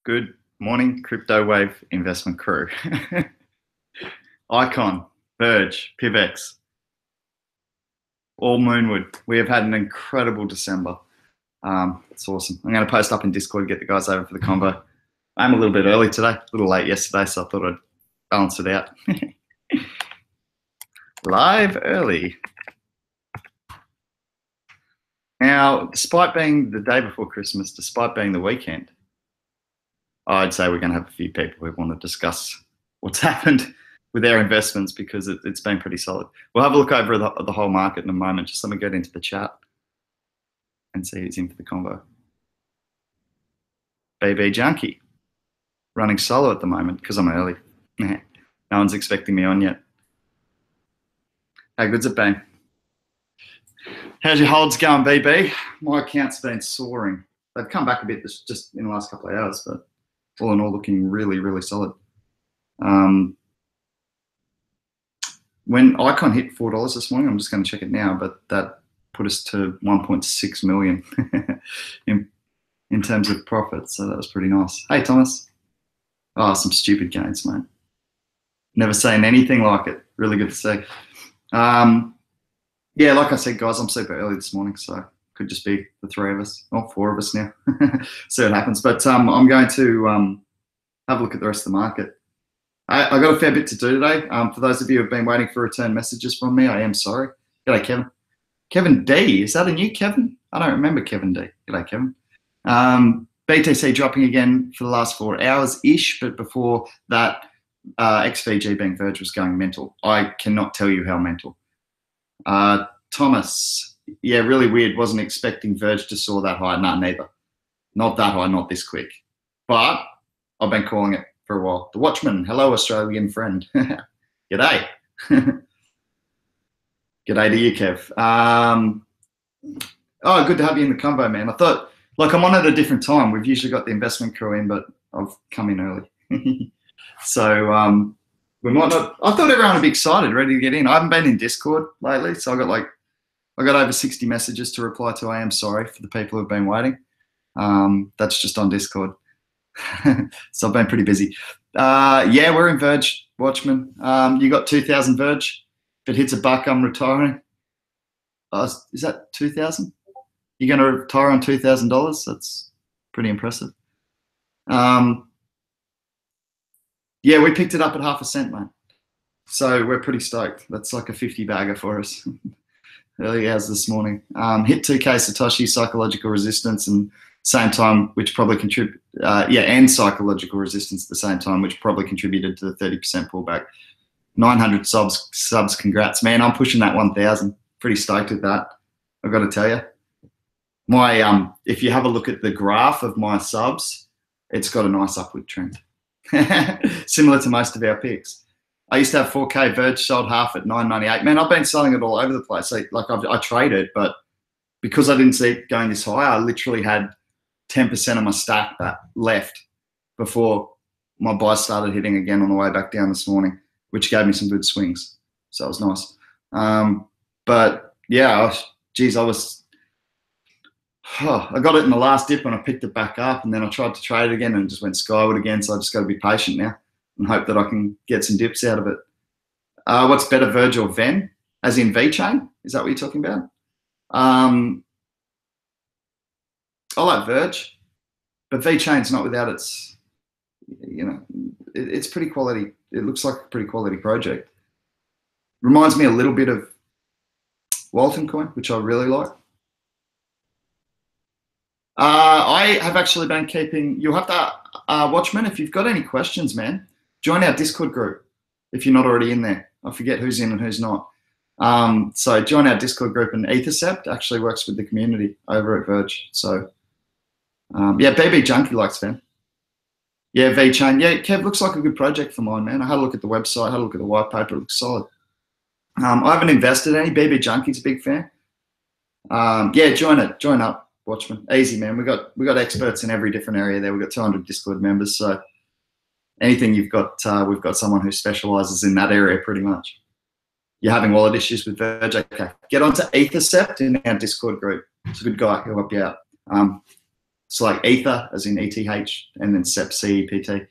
Good morning, crypto wave investment crew. Icon, Verge, PIVX, all Moonwood. We have had an incredible December. It's awesome. I'm going to post up in Discord to get the guys over for the convo. I'm a little bit early today, a little late yesterday, so I thought I'd balance it out. Live early. Now, despite being the day before Christmas, despite being the weekend, I'd say we're going to have a few people who want to discuss what's happened with their investments because it's been pretty solid. We'll have a look over the whole market in a moment. Just let me get into the chat and see who's in for the convo. BB Junkie, running solo at the moment because I'm early. No one's expecting me on yet. How good's it been? How's your holds going, BB? My account's been soaring. They've come back a bit just in the last couple of hours, but all in all, looking really, really solid. When Icon hit $4 this morning, I'm just going to check it now, but that put us to 1.6 million in terms of profit, so that was pretty nice. Hey, Thomas. Oh, some stupid gains, mate. Never seen anything like it. Really good to see. Yeah, like I said, guys, I'm super early this morning, so could just be the three of us, or four of us now. See what happens. But I'm going to have a look at the rest of the market. I got a fair bit to do today. For those of you who have been waiting for return messages from me, I am sorry. G'day, Kevin. Kevin D, is that a new Kevin? I don't remember Kevin D. G'day, Kevin. BTC dropping again for the last 4 hours-ish, but before that, XVG being Verge was going mental. I cannot tell you how mental. Thomas, yeah, really weird. Wasn't expecting Verge to soar that high. Nah, neither. Not that high, not this quick. But I've been calling it for a while. The Watchman, hello, Australian friend. G'day. G'day to you, Kev. Oh, good to have you in the convo, man. I thought, like, I'm on at a different time. We've usually got the investment crew in, but I've come in early. So we might not. I thought everyone would be excited, ready to get in. I haven't been in Discord lately, so I got over 60 messages to reply to. I am sorry for the people who've been waiting. That's just on Discord. So I've been pretty busy. Yeah, we're in Verge, Watchman. You got 2,000 Verge. If it hits $1, I'm retiring. Is that 2,000? You're going to retire on $2,000? That's pretty impressive. Yeah, we picked it up at 0.5 cent, mate. So we're pretty stoked. That's like a 50 bagger for us. Early hours this morning. Hit 2K Satoshi psychological resistance and same time, which probably contributed, and psychological resistance at the same time, which probably contributed to the 30% pullback. 900 subs, congrats, man. I'm pushing that 1,000. Pretty stoked with that. I've got to tell you. My if you have a look at the graph of my subs, it's got a nice upward trend. Similar to most of our picks. I used to have 4K Verge, sold half at 9.98. Man, I've been selling it all over the place. I trade it, but because I didn't see it going this high, I literally had 10% of my stack that left before my buys started hitting again on the way back down this morning, which gave me some good swings. So it was nice. But yeah, geez, I got it in the last dip and I picked it back up, and then I tried to trade it again and it just went skyward again. So I just got to be patient now and hope that I can get some dips out of it. What's better, Verge or Ven? As in VeChain? Is that what you're talking about? I like Verge, but VeChain's not without its, it's pretty quality. It looks like a pretty quality project. Reminds me a little bit of Walton Coin, which I really like. I have actually been keeping, you'll have to, Watchman, if you've got any questions, man, join our Discord group if you're not already in there. I forget who's in and who's not. So join our Discord group, and Ethercept actually works with the community over at Verge. So yeah, BB Junkie likes Ven. Yeah, VeChain. Yeah, Kev, looks like a good project for mine, man. I had a look at the website, had a look at the white paper. It looks solid. I haven't invested any. BB Junkie's a big fan. Yeah, join up. Watchman, easy, man. We got experts in every different area there. We've got 200 Discord members, so anything you've got, we've got someone who specializes in that area pretty much. You're having wallet issues with Verge? Okay, get onto Ethercept in our Discord group. It's a good guy. He'll help you out. It's like ether, as in ETH, and then SEP, CEPT.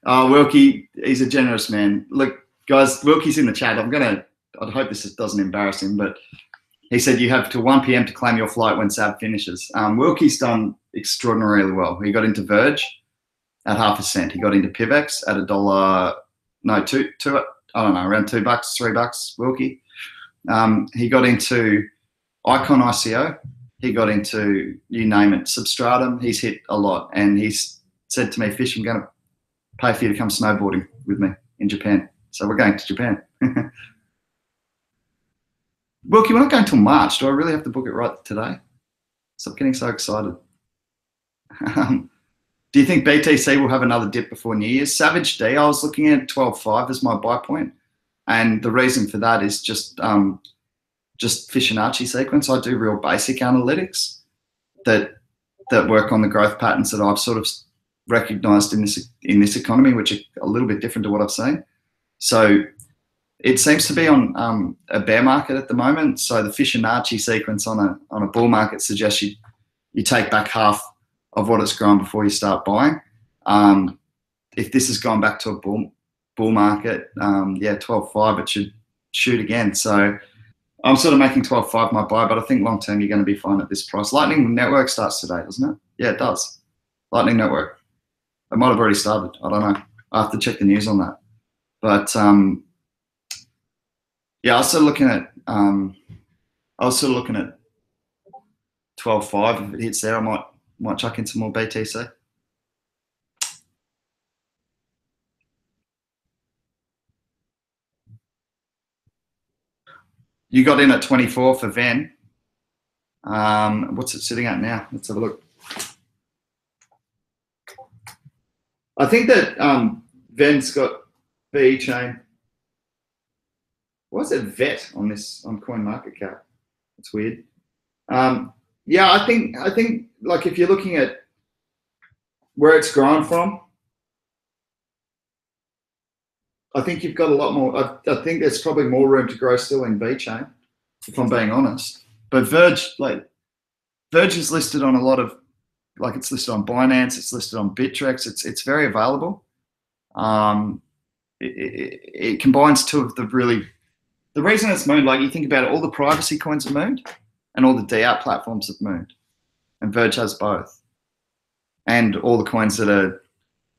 Oh, Wilkie, he's a generous man. Look, guys, Wilkie's in the chat. I hope this doesn't embarrass him, but he said you have till 1 p.m. to claim your flight when SAB finishes. Wilkie's done extraordinarily well. He got into Verge at ½ He got into PIVX at $1. No, two. I don't know, around $2, $3. Wilkie. He got into ICO. He got into, you name it, Substratum. He's hit a lot, and he's said to me, Fish, I'm going to pay for you to come snowboarding with me in Japan. So we're going to Japan. Wilkie, we're not going till March. Do I really have to book it right today? Stop getting so excited. Do you think BTC will have another dip before New Year's? Savage D, I was looking at 12.5 as my buy point. And the reason for that is just Fibonacci sequence. I do real basic analytics that work on the growth patterns that I've sort of recognized in this economy, which are a little bit different to what I've seen. So it seems to be on a bear market at the moment. So the Fibonacci sequence on a bull market suggests you take back half of what it's grown before you start buying. If this has gone back to a bull market, yeah, 12.5, it should shoot again. So I'm sort of making 12.5 my buy, but I think long term you're going to be fine at this price. Lightning Network starts today, doesn't it? Yeah, it does. Lightning Network. It might have already started. I don't know. I have to check the news on that. But yeah, I was sort of looking at 12.5. If it hits there, I might chuck in some more BTC. You got in at 24 for Ven. What's it sitting at now? Let's have a look. I think that Ven's got VE chain. Why is it VET on CoinMarketCap? It's weird. Yeah, I think like if you're looking at where it's grown from, I think you've got a lot more. I think there's probably more room to grow still in V chain, if I'm being honest. But Verge is listed on a lot of, like it's listed on Binance, it's listed on Bittrex. It's very available. It combines two of the reason it's mooned, like you think about it, all the privacy coins have mooned and all the DApp platforms have mooned, and Verge has both. And all the coins that are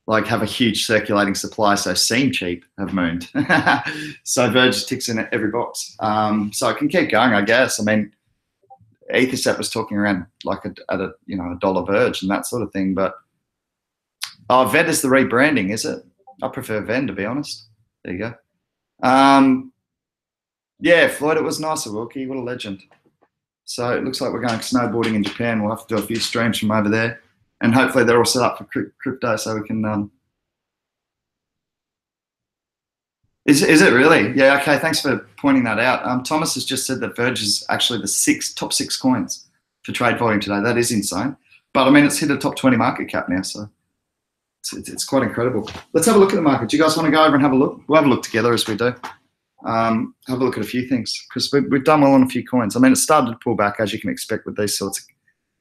like have a huge circulating supply, so seem cheap, have mooned. So Verge ticks in every box. So it can keep going, I guess. I mean, Ethersat was talking around like at a $1 Verge and that sort of thing. But VET is the rebranding, is it? I prefer Ven, to be honest. There you go. Yeah, Floyd, it was nicer, Wilkie. What a legend. So it looks like we're going snowboarding in Japan. We'll have to do a few streams from over there. And hopefully they're all set up for crypto so we can... Is it really? Yeah, okay, thanks for pointing that out. Thomas has just said that Verge is actually the top six coins for trade volume today. That is insane. But I mean, it's hit a top 20 market cap now, so it's quite incredible. Let's have a look at the market. Do you guys want to go over and have a look? We'll have a look together as we do. Have a look at a few things because we've done well on a few coins. I mean, it started to pull back as you can expect with these sorts of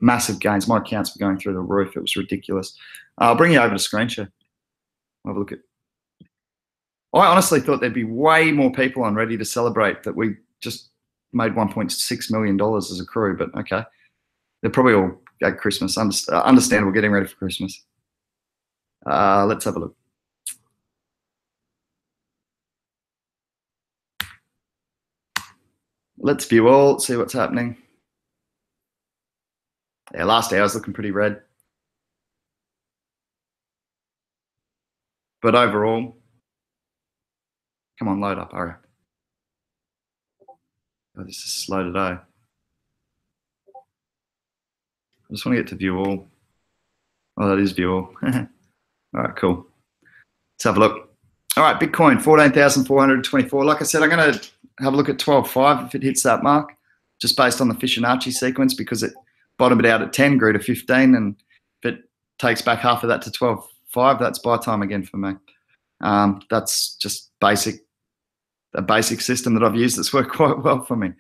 massive gains. My accounts were going through the roof. It was ridiculous. I'll bring you over to screen share. Have a look at. I honestly thought there'd be way more people on ready to celebrate that we just made $1.6 million as a crew, but okay. They're probably all at Christmas. Understandable, getting ready for Christmas. Let's have a look. Let's view all, see what's happening. Yeah, last hour's looking pretty red. But overall, come on, load up, hurry. Oh, this is slow today. I just want to get to view all. Oh, that is view all. All right, cool. Let's have a look. All right, Bitcoin, 14,424. Like I said, I'm going to have a look at 12.5 if it hits that mark, just based on the Fibonacci sequence, because it bottomed out at 10, grew to 15, and if it takes back half of that to 12.5, that's buy time again for me. That's just a basic system that I've used that's worked quite well for me.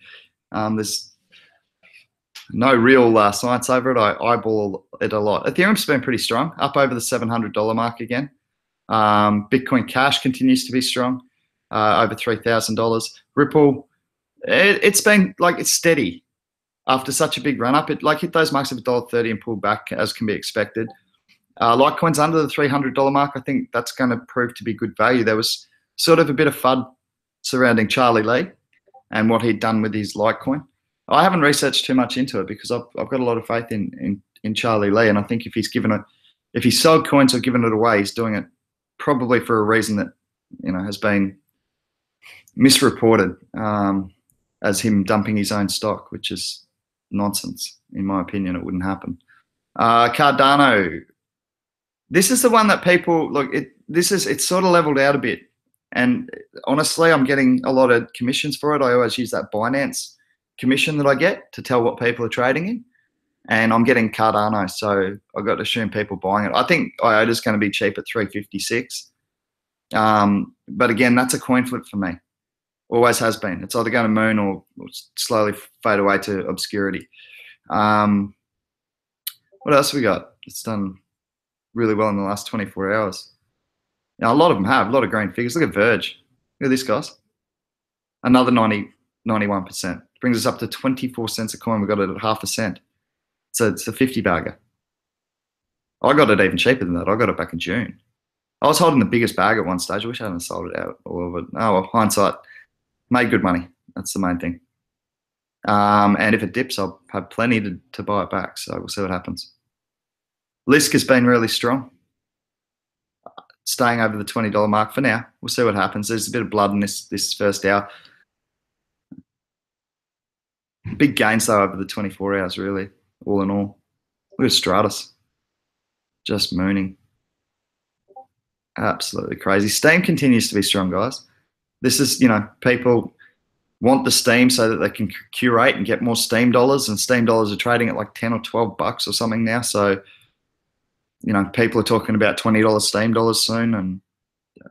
no real science over it. I eyeball it a lot. Ethereum's been pretty strong, up over the $700 mark again. Bitcoin Cash continues to be strong, over $3,000. Ripple, it's been like it's steady after such a big run up. It like hit those marks of $1.30 and pulled back as can be expected. Litecoin's under the $300 mark. I think that's going to prove to be good value. There was sort of a bit of FUD surrounding Charlie Lee and what he'd done with his Litecoin. I haven't researched too much into it because I've got a lot of faith in Charlie Lee, and I think if he sold coins or given it away, he's doing it probably for a reason that has been misreported as him dumping his own stock, which is nonsense in my opinion. It wouldn't happen. Cardano, this is the one that people look. It's sort of leveled out a bit, and honestly, I'm getting a lot of commissions for it. I always use that Binance commission that I get to tell what people are trading in, and I'm getting Cardano, so I got to assume people buying it. I think IOTA is going to be cheap at 356, but again, that's a coin flip for me. Always has been. It's either going to moon or slowly fade away to obscurity. What else we got? It's done really well in the last 24 hours. Now, a lot of them have, a lot of green figures. Look at Verge. Look at this, guys. Another 91%. Brings us up to 24 cents a coin. We got it at half a cent. So it's a 50 bagger. I got it even cheaper than that. I got it back in June. I was holding the biggest bag at one stage. I wish I hadn't sold it out all of it. Oh, well, hindsight, made good money. That's the main thing. And if it dips, I'll have plenty to buy it back. So we'll see what happens. Lisk has been really strong, staying over the $20 mark for now. We'll see what happens. There's a bit of blood in this first hour. Big gains though over the 24 hours, really, all in all. Look at Stratus, just mooning. Absolutely crazy. Steam continues to be strong, guys. This is, people want the Steam so that they can curate and get more Steam dollars, and Steam dollars are trading at like 10 or 12 bucks or something now. So, people are talking about $20 Steam dollars soon, and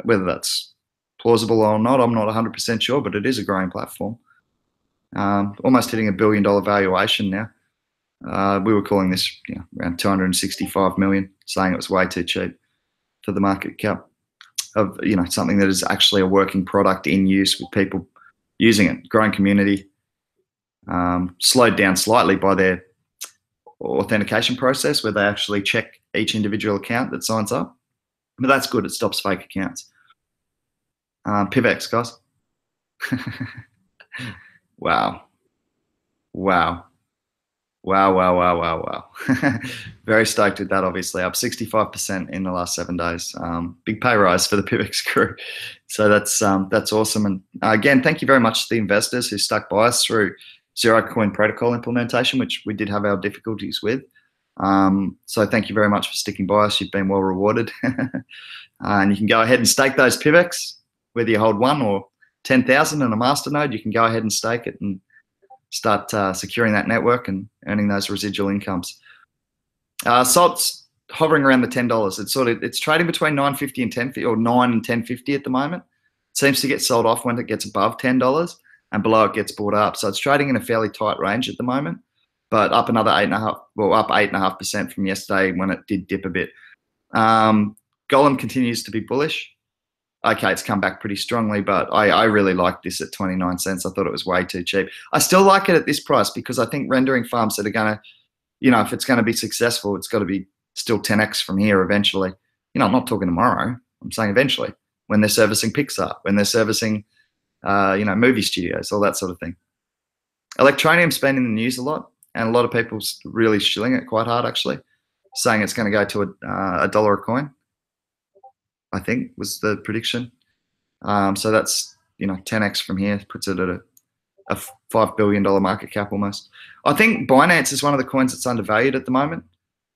whether that's plausible or not, I'm not 100% sure, but it is a growing platform. Almost hitting $1 billion valuation now. We were calling this around 265 million, saying it was way too cheap for the market cap of something that is actually a working product in use with people using it. Growing community, slowed down slightly by their authentication process where they actually check each individual account that signs up, but that's good. It stops fake accounts. PIVX, guys. Wow. Very stoked with that, obviously. Up 65% in the last 7 days. Big pay rise for the PIVX crew. So that's awesome. And again, thank you very much to the investors who stuck by us through Zero Coin Protocol implementation, which we did have our difficulties with. So thank you very much for sticking by us. You've been well rewarded. And you can go ahead and stake those PIVX, whether you hold 1 or 10,000 in a masternode. You can go ahead and stake it and start securing that network and earning those residual incomes. Salt's hovering around the $10. It's trading between $9.50 and $10.50, or $9 and $10.50 at the moment. It seems to get sold off when it gets above $10, and below it gets bought up. So it's trading in a fairly tight range at the moment, but up another 8.5% from yesterday when it did dip a bit. Golem continues to be bullish. Okay, it's come back pretty strongly, but I really like this at 29 cents. I thought it was way too cheap. I still like it at this price because I think rendering farms that are going to, if it's going to be successful, it's got to be still 10x from here eventually. I'm not talking tomorrow. I'm saying eventually, when they're servicing Pixar, when they're servicing, movie studios, all that sort of thing. Electronium's been in the news a lot, and a lot of people's really shilling it quite hard, actually, saying it's going to go to a dollar a coin, I think was the prediction. So that's 10x from here, puts it at a $5 billion market cap almost. I think Binance is one of the coins that's undervalued at the moment.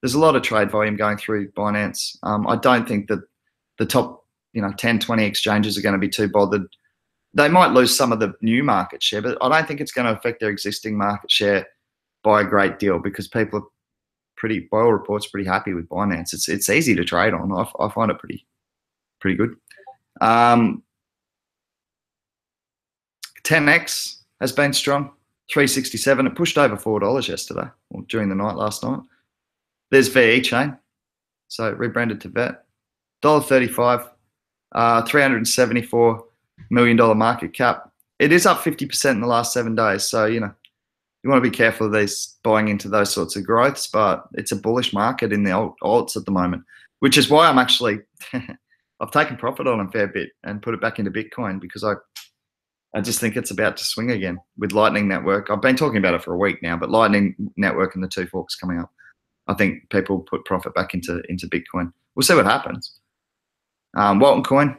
There's a lot of trade volume going through Binance. I don't think that the top 10, 20 exchanges are going to be too bothered. They might lose some of the new market share, but I don't think it's going to affect their existing market share by a great deal because people are by all reports, pretty happy with Binance. It's easy to trade on. I find it pretty good. 10x has been strong. 367. It pushed over $4 yesterday, or during the night last night. There's VE chain, so rebranded to VET. $1.35, $374 million market cap. It is up 50% in the last 7 days, so you want to be careful of these buying into those sorts of growths, but it's a bullish market in the alts at the moment, which is why I'm actually I've taken profit on a fair bit and put it back into Bitcoin, because I just think it's about to swing again with Lightning Network. I've been talking about it for a week now, but Lightning Network and the 2 forks coming up, I think people put profit back into Bitcoin. We'll see what happens. Walton Coin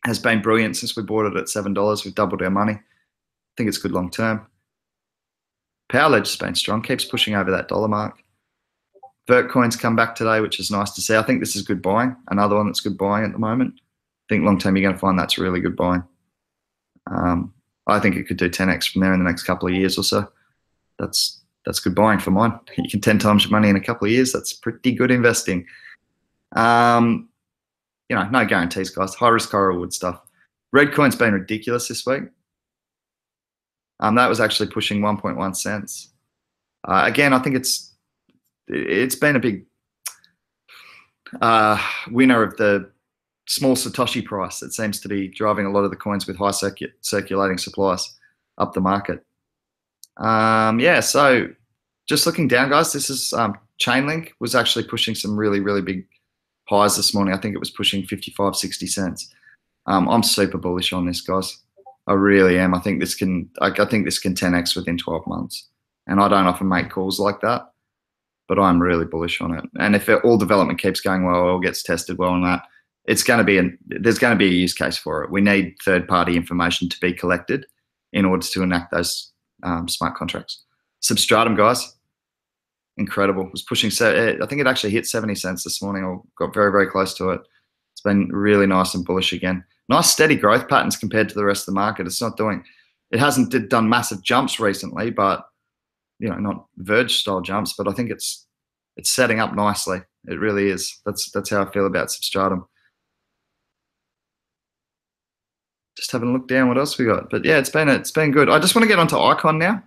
has been brilliant since we bought it at $7. We've doubled our money. I think it's good long term. Power Ledge has been strong, keeps pushing over that dollar mark. Verge coins come back today, which is nice to see. I think this is good buying. Another one that's good buying at the moment. I think long term you're going to find that's really good buying. I think it could do 10x from there in the next couple of years or so. That's good buying for mine. You can 10 times your money in a couple of years. That's pretty good investing. No guarantees, guys. High risk, high reward stuff. Redcoin's been ridiculous this week. That was actually pushing 1.1 cents. Again, I think it's been a big winner of the small Satoshi price that seems to be driving a lot of the coins with high circulating supplies up the market. So just looking down, guys, this is Chainlink was actually pushing some really, really big highs this morning. I think it was pushing 55, 60 cents. I'm super bullish on this, guys. I really am. I think this can 10x within 12 months. And I don't often make calls like that, but I'm really bullish on it. And if all development keeps going well, or gets tested well on that, there's going to be a use case for it. We need third-party information to be collected in order to enact those smart contracts. Substratum, guys, incredible. It was pushing. I think it actually hit 70 cents this morning, or got very, very close to it. It's been really nice and bullish again. Nice steady growth patterns compared to the rest of the market. It hasn't done massive jumps recently, but not Verge style jumps. But I think it's setting up nicely. It really is. That's how I feel about Substratum. Just having a look down what else we got. But yeah, it's been good. I just want to get onto Icon now,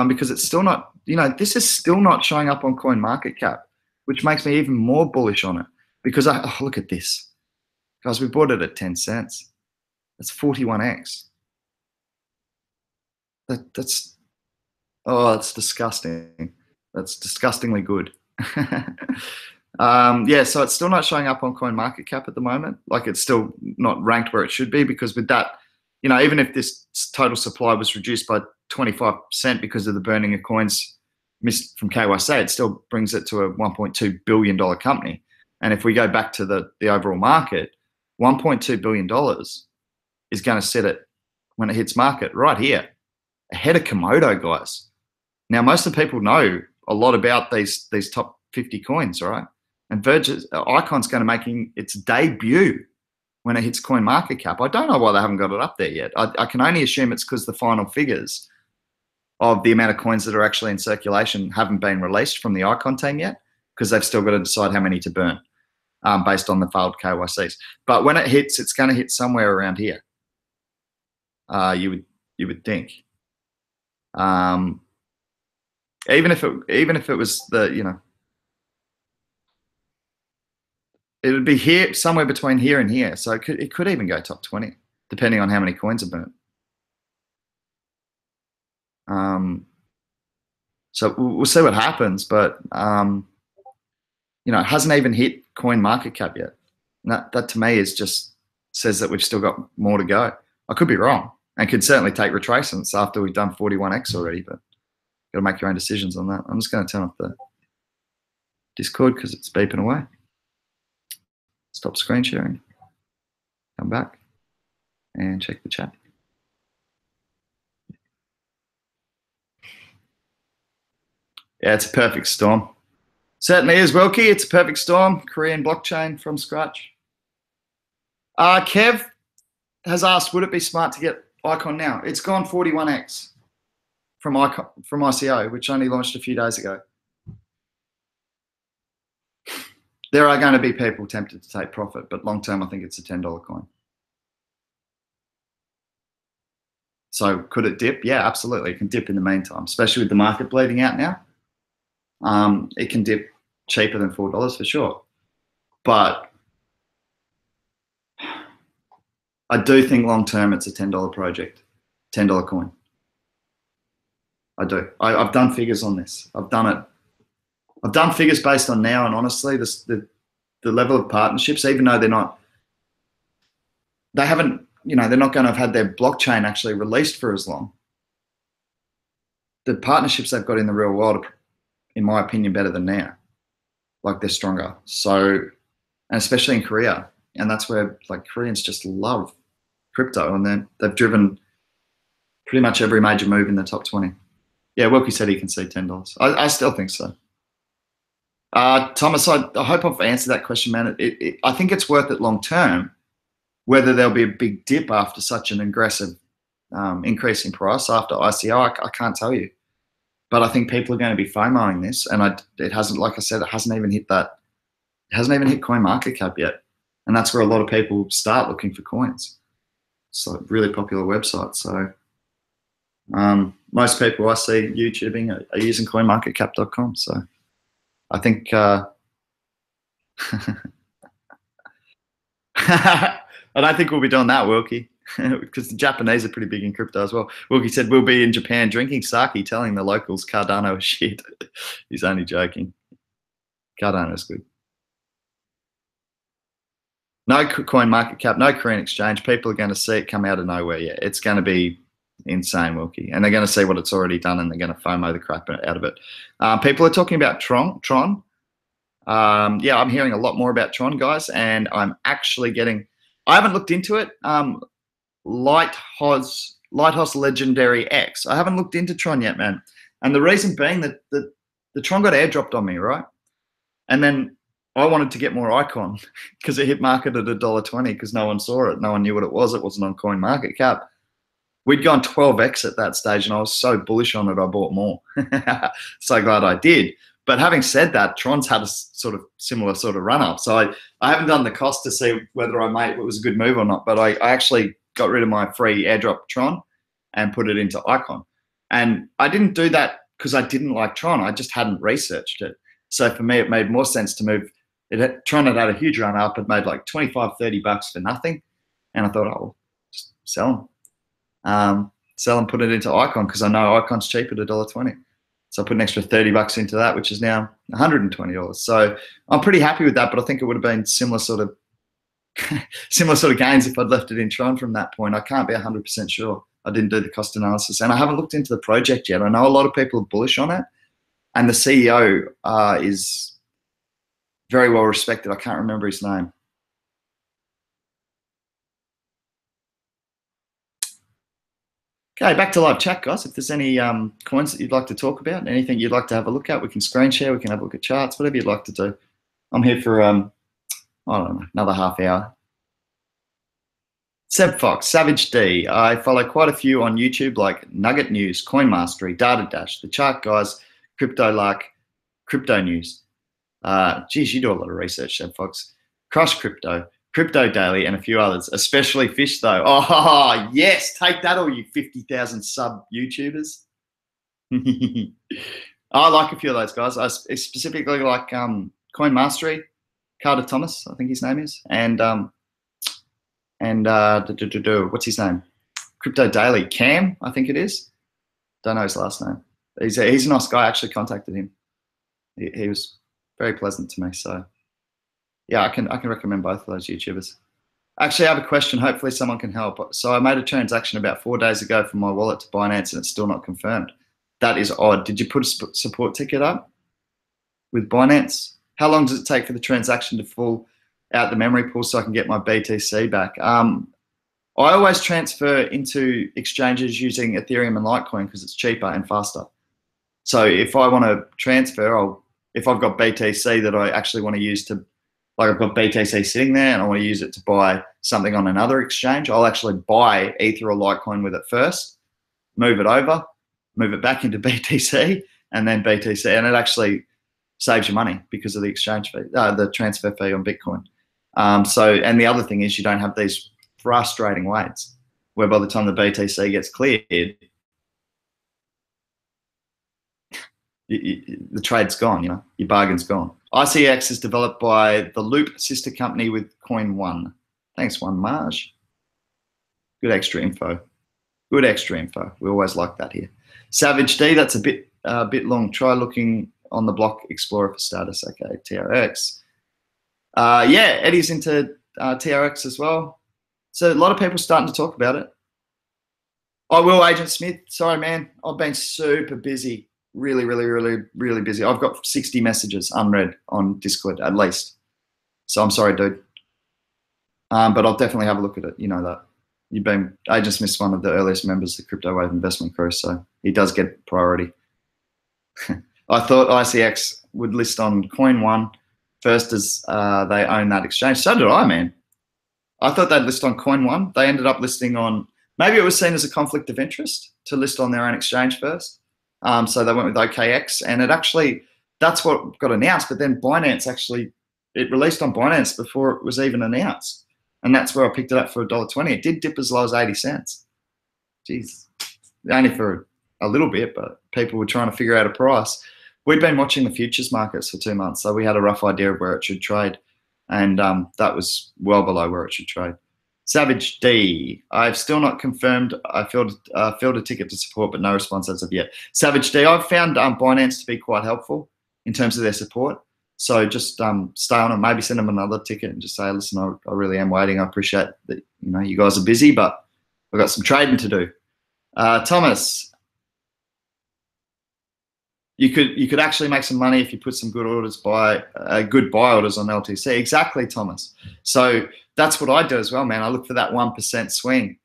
because it's still not, this is still not showing up on CoinMarketCap, which makes me even more bullish on it, because look at this. Guys, we bought it at 10 cents. That's 41x. That's disgusting. That's disgustingly good. So it's still not showing up on CoinMarketCap at the moment. Like, it's still not ranked where it should be, because with that, even if this total supply was reduced by 25% because of the burning of coins missed from KYC, it still brings it to a $1.2 billion company. And if we go back to the overall market, $1.2 billion is going to sit it, when it hits market, right here, ahead of Komodo, guys. Now, most of the people know a lot about these top 50 coins, right? And Verge's Icon's going to make its debut when it hits CoinMarketCap. I don't know why they haven't got it up there yet. I can only assume it's because the final figures of the amount of coins that are actually in circulation haven't been released from the Icon team yet, because they've still got to decide how many to burn based on the failed KYCs. But when it hits, it's going to hit somewhere around here. You would think. Even if it was it would be here, somewhere between here and here. So it could even go top 20, depending on how many coins are burnt. So we'll see what happens, but it hasn't even hit CoinMarketCap yet. And that to me just says that we've still got more to go. I could be wrong, and could certainly take retracements after we've done 41x already, but got to make your own decisions on that. I'm just going to turn off the Discord because it's beeping away. Stop screen sharing. Come back and check the chat. Yeah, it's a perfect storm. Certainly is, Wilkie. It's a perfect storm. Korean blockchain from scratch. Kev has asked, would it be smart to get Icon now? It's gone 41x from ICO, which only launched a few days ago. There are going to be people tempted to take profit, but long term, I think it's a $10 coin. So could it dip? Yeah, absolutely. It can dip in the meantime, especially with the market bleeding out now. It can dip cheaper than $4 for sure. But I do think long term it's a $10 project, $10 coin. I do. I've done figures on this. I've done it. I've done figures based on now, and honestly, the level of partnerships, even though they haven't, they're not going to have had their blockchain actually released for as long. The partnerships they've got in the real world are, in my opinion, better than now. Like, they're stronger. So, and especially in Korea, and that's where like Koreans just love crypto, and they've driven pretty much every major move in the top 20. Yeah, Wilkie said he can see $10. I still think so. Thomas, I hope I've answered that question, man. I think it's worth it long term. Whether there'll be a big dip after such an aggressive increase in price after ICO, I can't tell you. But I think people are going to be FOMOing this, and it hasn't, like I said, it hasn't even hit CoinMarketCap yet, and that's where a lot of people start looking for coins. It's a really popular website. So most people I see YouTubing are using CoinMarketCap.com. So I think I don't think we'll be doing that, Wilkie, because the Japanese are pretty big in crypto as well. Wilkie said we'll be in Japan drinking sake, telling the locals Cardano is shit. He's only joking. Cardano is good. No CoinMarketCap, no Korean exchange. People are going to see it come out of nowhere. Yeah, it's going to be insane, Wilkie. And they're going to see what it's already done, and they're going to FOMO the crap out of it. People are talking about Tron. Yeah, I'm hearing a lot more about Tron, guys, and I'm actually getting... I haven't looked into it. Lighthouse Legendary X. I haven't looked into Tron yet, man. And the reason being that the Tron got airdropped on me, right? And then I wanted to get more Icon because it hit market at $1.20 because no one saw it. No one knew what it was. It wasn't on CoinMarketCap. We'd gone 12x at that stage, and I was so bullish on it, I bought more. So glad I did. But having said that, Tron's had a similar sort of run up. So I haven't done the cost to see whether it was a good move or not. But I actually got rid of my free airdrop Tron and put it into Icon. And I didn't do that because I didn't like Tron. I just hadn't researched it. So for me, it made more sense to move. Tron had a huge run up. It made like $25-30 for nothing. And I thought, oh, just sell them. Sell and put it into Icon because I know Icon's cheap at $1.20. So I put an extra $30 into that, which is now $120. So I'm pretty happy with that, but I think it would have been similar sort of gains if I'd left it in Tron from that point. I can't be 100% sure. I didn't do the cost analysis, and I haven't looked into the project yet. I know a lot of people are bullish on it, and the CEO is very well respected. I can't remember his name. Okay, back to live chat, guys. If there's any coins that you'd like to talk about, anything you'd like to have a look at, we can screen share, we can have a look at charts, whatever you'd like to do. I'm here for, I don't know, another half hour. Seb Fox, Savage D. I follow quite a few on YouTube like Nugget News, Coin Mastery, Data Dash, The Chart Guys, Crypto Lark, Crypto News. Geez, you do a lot of research, Seb Fox. Crush Crypto, Crypto Daily, and a few others, especially Fish, though. Oh, yes, take that, all you 50,000 sub YouTubers. I like a few of those guys. I specifically like Coin Mastery, Carter Thomas, I think his name is, and what's his name? Crypto Daily, Cam, I think it is. Don't know his last name. He's a nice guy. I actually contacted him. He was very pleasant to me, so... Yeah, I can recommend both of those YouTubers. Actually, I have a question. Hopefully someone can help. So I made a transaction about 4 days ago from my wallet to Binance, and it's still not confirmed. That is odd. Did you put a support ticket up with Binance? How long does it take for the transaction to full out the memory pool so I can get my BTC back? I always transfer into exchanges using Ethereum and Litecoin because it's cheaper and faster. So if I want to transfer, if I've got BTC that I actually want to use to... Like I've got BTC sitting there and I want to use it to buy something on another exchange, I'll actually buy Ether or Litecoin with it first, move it over, move it back into BTC, and then BTC. And it actually saves you money because of the exchange fee, the transfer fee on Bitcoin. And the other thing is you don't have these frustrating waits. where by the time the BTC gets cleared, the trade's gone, you know, your bargain's gone. ICX is developed by the Loop sister company with Coin One. Thanks, One Marge. Good extra info. Good extra info. We always like that here. Savage D, that's a bit long. Try looking on the block explorer for status. Okay, TRX. Yeah, Eddie's into TRX as well. So a lot of people starting to talk about it. I will, Agent Smith. Sorry, man. I've been super busy. Really, really, really, really busy. I've got 60 messages unread on Discord at least. So I'm sorry, dude. But I'll definitely have a look at it. You know that. Agent Smith's one of the earliest members of the Crypto Wave investment crew, so he does get priority. I thought ICX would list on Coin One first as they own that exchange. So did I, man. I thought they'd list on Coin One. They ended up listing on, maybe it was seen as a conflict of interest to list on their own exchange first. So they went with OKX, and it actually, that's what got announced, but then Binance actually, it released on Binance before it was even announced. And that's where I picked it up for $1.20. It did dip as low as 80 cents. Jeez, only for a little bit, but people were trying to figure out a price. We'd been watching the futures markets for 2 months, so we had a rough idea of where it should trade. And that was well below where it should trade. Savage D, I've still not confirmed. I filled a ticket to support, but no response as of yet. Savage D, I've found Binance to be quite helpful in terms of their support. So just stay on it, maybe send them another ticket and just say, listen, I really am waiting. I appreciate that, you know, you guys are busy, but I've got some trading to do. Thomas, you could actually make some money if you put some good orders good buy orders on LTC. Exactly, Thomas. So that's what I do as well, man. I look for that 1% swing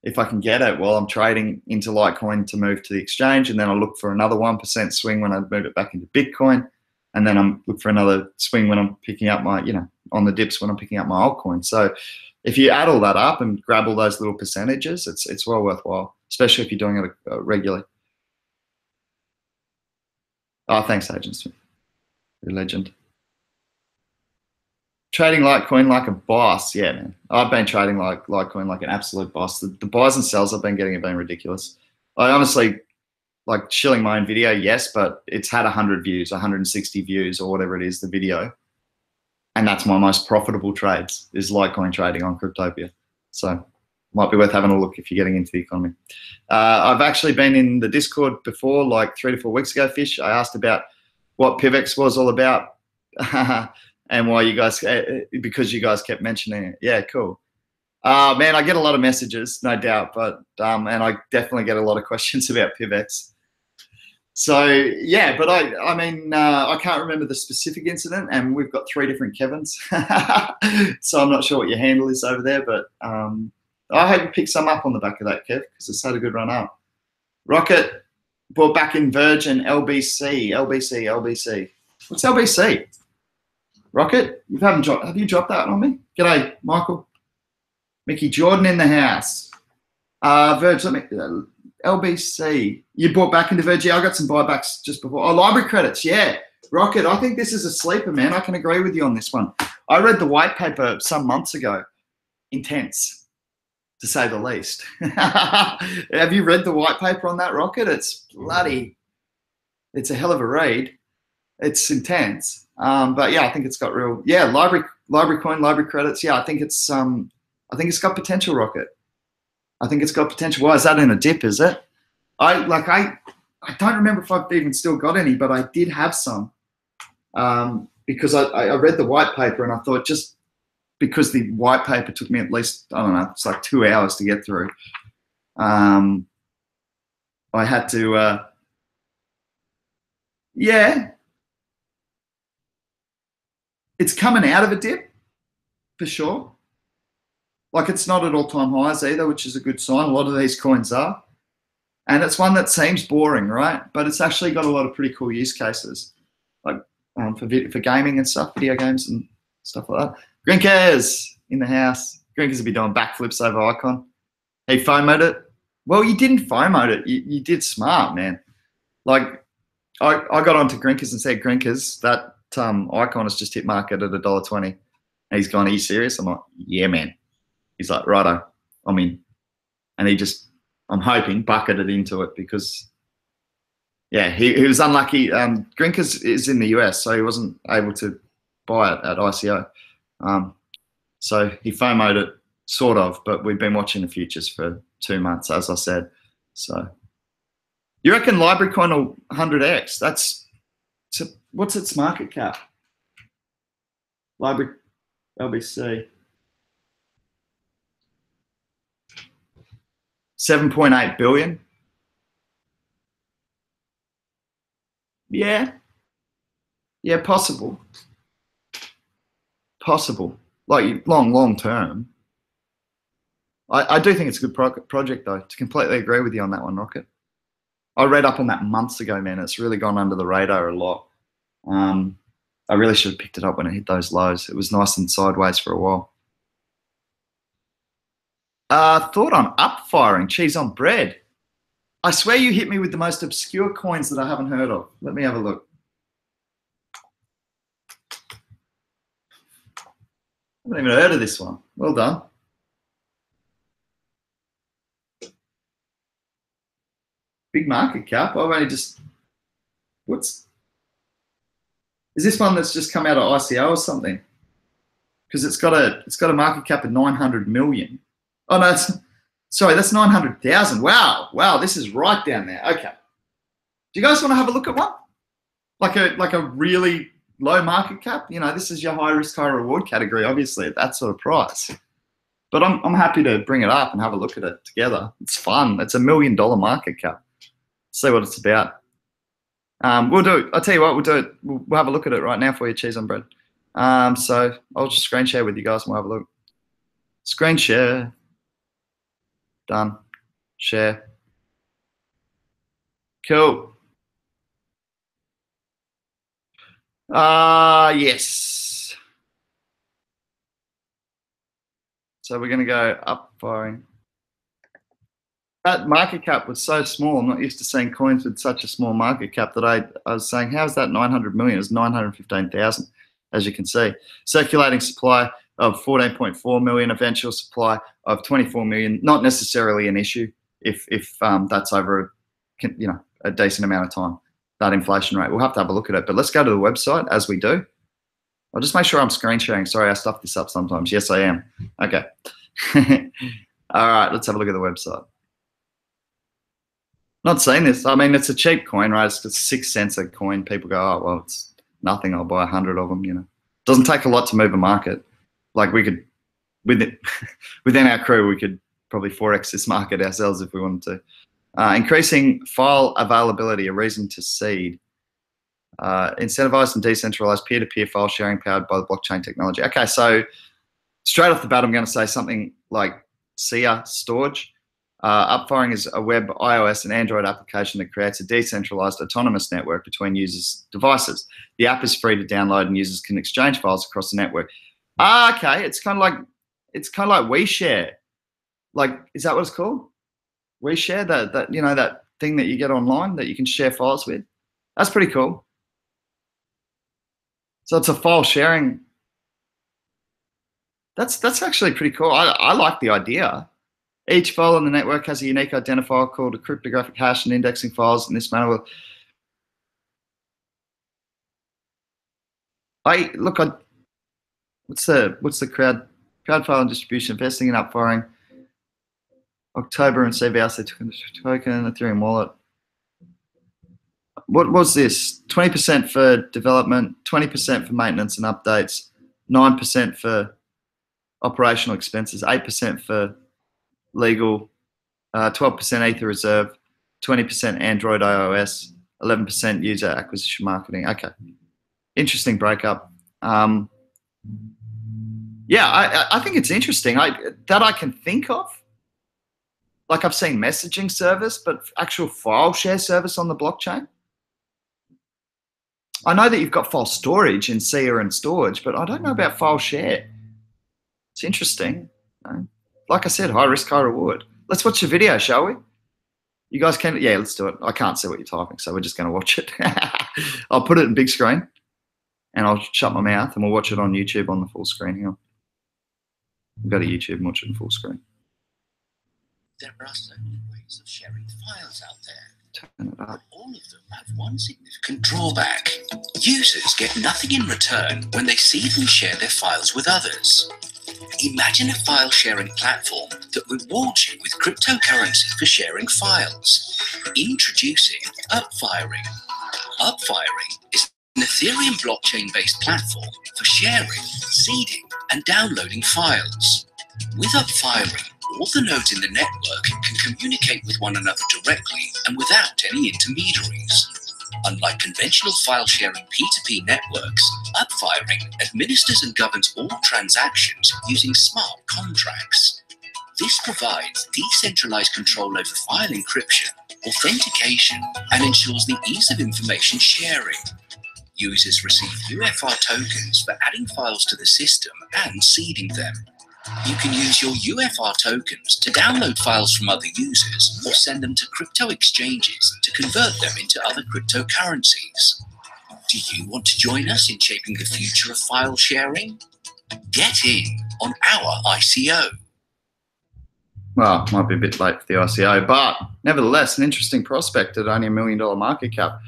if I can get it while I'm trading into Litecoin to move to the exchange, and then I look for another 1% swing when I move it back into Bitcoin, and then I'm look for another swing when I'm picking up my, you know, on the dips when I'm picking up my altcoin. So if you add all that up and grab all those little percentages, it's well worthwhile, especially if you're doing it regularly. Oh, thanks, Agent Smith. You're a legend. Trading Litecoin like a boss. Yeah, man. I've been trading Litecoin like an absolute boss. The buys and sells I've been getting have been ridiculous. I honestly, like, shilling my own video, yes, but it's had 100 views, 160 views, or whatever it is, the video. And that's my most profitable trades, is Litecoin trading on Cryptopia. So might be worth having a look if you're getting into the economy. I've actually been in the Discord before, like 3 to 4 weeks ago, Fish. I asked about what PIVX was all about and why you guys, because you guys kept mentioning it. Yeah, cool. Man, I get a lot of messages, no doubt, but and I definitely get a lot of questions about PIVX. So yeah, but I mean, I can't remember the specific incident, and we've got 3 different Kevins, so I'm not sure what your handle is over there, but I hope you pick some up on the back of that, Kev, because it's had a good run up. Rocket bought back in Verge and LBC. What's LBC? Rocket, have you dropped that on me? G'day, Michael. Mickey Jordan in the house. Verge, LBC. You bought back into Verge. Yeah, I got some buybacks just before. Oh, library credits. Yeah. Rocket, I think this is a sleeper, man. I can agree with you on this one. I read the white paper some months ago. Intense, to say the least. Have you read the white paper on that, Rocket? It's a hell of a read. It's intense. But yeah, I think it's got real, yeah, library coin, library credits. Yeah, I think it's got potential, Rocket. I think it's got potential. Why is that in a dip, is it? I don't remember if I've even still got any, but I did have some because I read the white paper and I thought, just because the white paper took me at least, I don't know, it's like 2 hours to get through. I had to, yeah. It's coming out of a dip, for sure. Like, it's not at all-time highs either, which is a good sign. A lot of these coins are. And it's one that seems boring, right? But it's actually got a lot of pretty cool use cases, like for gaming and stuff, video games and stuff like that. Grinkers in the house. Grinkers will be doing backflips over Icon. He FOMO'd it. Well, you didn't FOMO it. You did smart, man. Like, I got onto Grinkers and said, Grinkers, that Icon has just hit market at $1.20. And he's gone, are you serious? I'm like, yeah, man. He's like, righto, I'm in. and he just, I'm hoping, bucketed into it because, yeah, he was unlucky. Grinkas is in the US, so he wasn't able to buy it at ICO. So he FOMO'd it, sort of, but we've been watching the futures for 2 months, as I said. So you reckon Library Coin will 100x? What's its market cap? Library LBC. 7.8 billion. Yeah. Yeah, possible. Possible. Like long term. I do think it's a good project, though. To completely agree with you on that one, Rocket. I read up on that months ago, man. It's really gone under the radar a lot. I really should have picked it up when it hit those lows. It was nice and sideways for a while. Thought on upfiring, cheese on bread. I swear you hit me with the most obscure coins that I haven't heard of. Let me have a look. I haven't even heard of this one. Well done. Big market cap. I've only just, is this one that's just come out of ICO or something? Because it's got a market cap of 900 million. Oh no, sorry, that's 900,000. Wow, this is right down there. Okay. Do you guys want to have a look at one? Like a really low market cap? You know, this is your high risk, high reward category, obviously, at that sort of price. But I'm happy to bring it up and have a look at it together. It's fun. It's $1 million market cap. See what it's about. We'll do it. I'll tell you what, we'll do it. We'll have a look at it right now for you, cheese on bread. So I'll just screen share with you guys and we'll have a look. Screen share. Done. Share. Cool. Yes. So we're going to go up firing. That market cap was so small. I'm not used to seeing coins with such a small market cap that I was saying, how's that 900 million? It's 915,000, as you can see. Circulating supply of 14.4 million, eventual supply of 24 million. Not necessarily an issue if that's over a decent amount of time, that inflation rate. We'll have to have a look at it. But let's go to the website as we do. I'll just make sure I'm screen sharing. Sorry, I stuff this up sometimes. Yes, I am. Okay. All right, let's have a look at the website. Not seeing this. I mean, it's a cheap coin, right? It's just 6 cents a coin. People go, oh, well, it's nothing. I'll buy 100 of them, you know. Doesn't take a lot to move a market. Like we could, within our crew, we could probably 4x this market ourselves if we wanted to. Increasing file availability, a reason to seed. Incentivized and decentralized peer-to-peer file sharing powered by the blockchain technology. Okay, so straight off the bat, I'm going to say something like SIA storage. Upfiring is a web, iOS, and Android application that creates a decentralized autonomous network between users' devices. The app is free to download, and users can exchange files across the network. Okay, it's kind of like WeShare. Like, is that what it's called? WeShare, that thing that you get online that you can share files with. That's pretty cool. So it's a file sharing. That's actually pretty cool. I like the idea. Each file on the network has a unique identifier called a cryptographic hash, and indexing files in this manner will. What's the crowd file and distribution investing in upfiring? October and CVRC token, Ethereum wallet. What was this? 20% for development, 20% for maintenance and updates, 9% for operational expenses, 8% for legal, 12% Ether reserve, 20% Android iOS, 11% user acquisition marketing. Okay, interesting breakup. Yeah, I think it's interesting. That I can think of. Like I've seen messaging service, but actual file share service on the blockchain. I know that you've got file storage in SIA and storage, but I don't know about file share. It's interesting. Like I said, high risk, high reward. Let's watch the video, shall we? You guys can? Yeah, let's do it. I can't see what you're typing, so we're just going to watch it. I'll put it in big screen, and I'll shut my mouth, and we'll watch it on YouTube on the full screen here. We'll go to YouTube and watch it in full screen. There are so many ways of sharing files out there, Turn it up. but all of them have one significant drawback. Users get nothing in return when they see them share their files with others. Imagine a file sharing platform that rewards you with cryptocurrency for sharing files. Introducing Upfiring. Upfiring is an Ethereum blockchain-based platform for sharing, seeding, and downloading files. With Upfiring, all the nodes in the network can communicate with one another directly and without any intermediaries. Unlike conventional file-sharing P2P networks, Upfiring administers and governs all transactions using smart contracts. This provides decentralized control over file encryption, authentication, and ensures the ease of information sharing. Users receive UFR tokens for adding files to the system and seeding them. You can use your UFR tokens to download files from other users or send them to crypto exchanges to convert them into other cryptocurrencies. Do you want to join us in shaping the future of file sharing? Get in on our ICO. Well, might be a bit late for the ICO, but nevertheless, an interesting prospect at only $1 million market cap.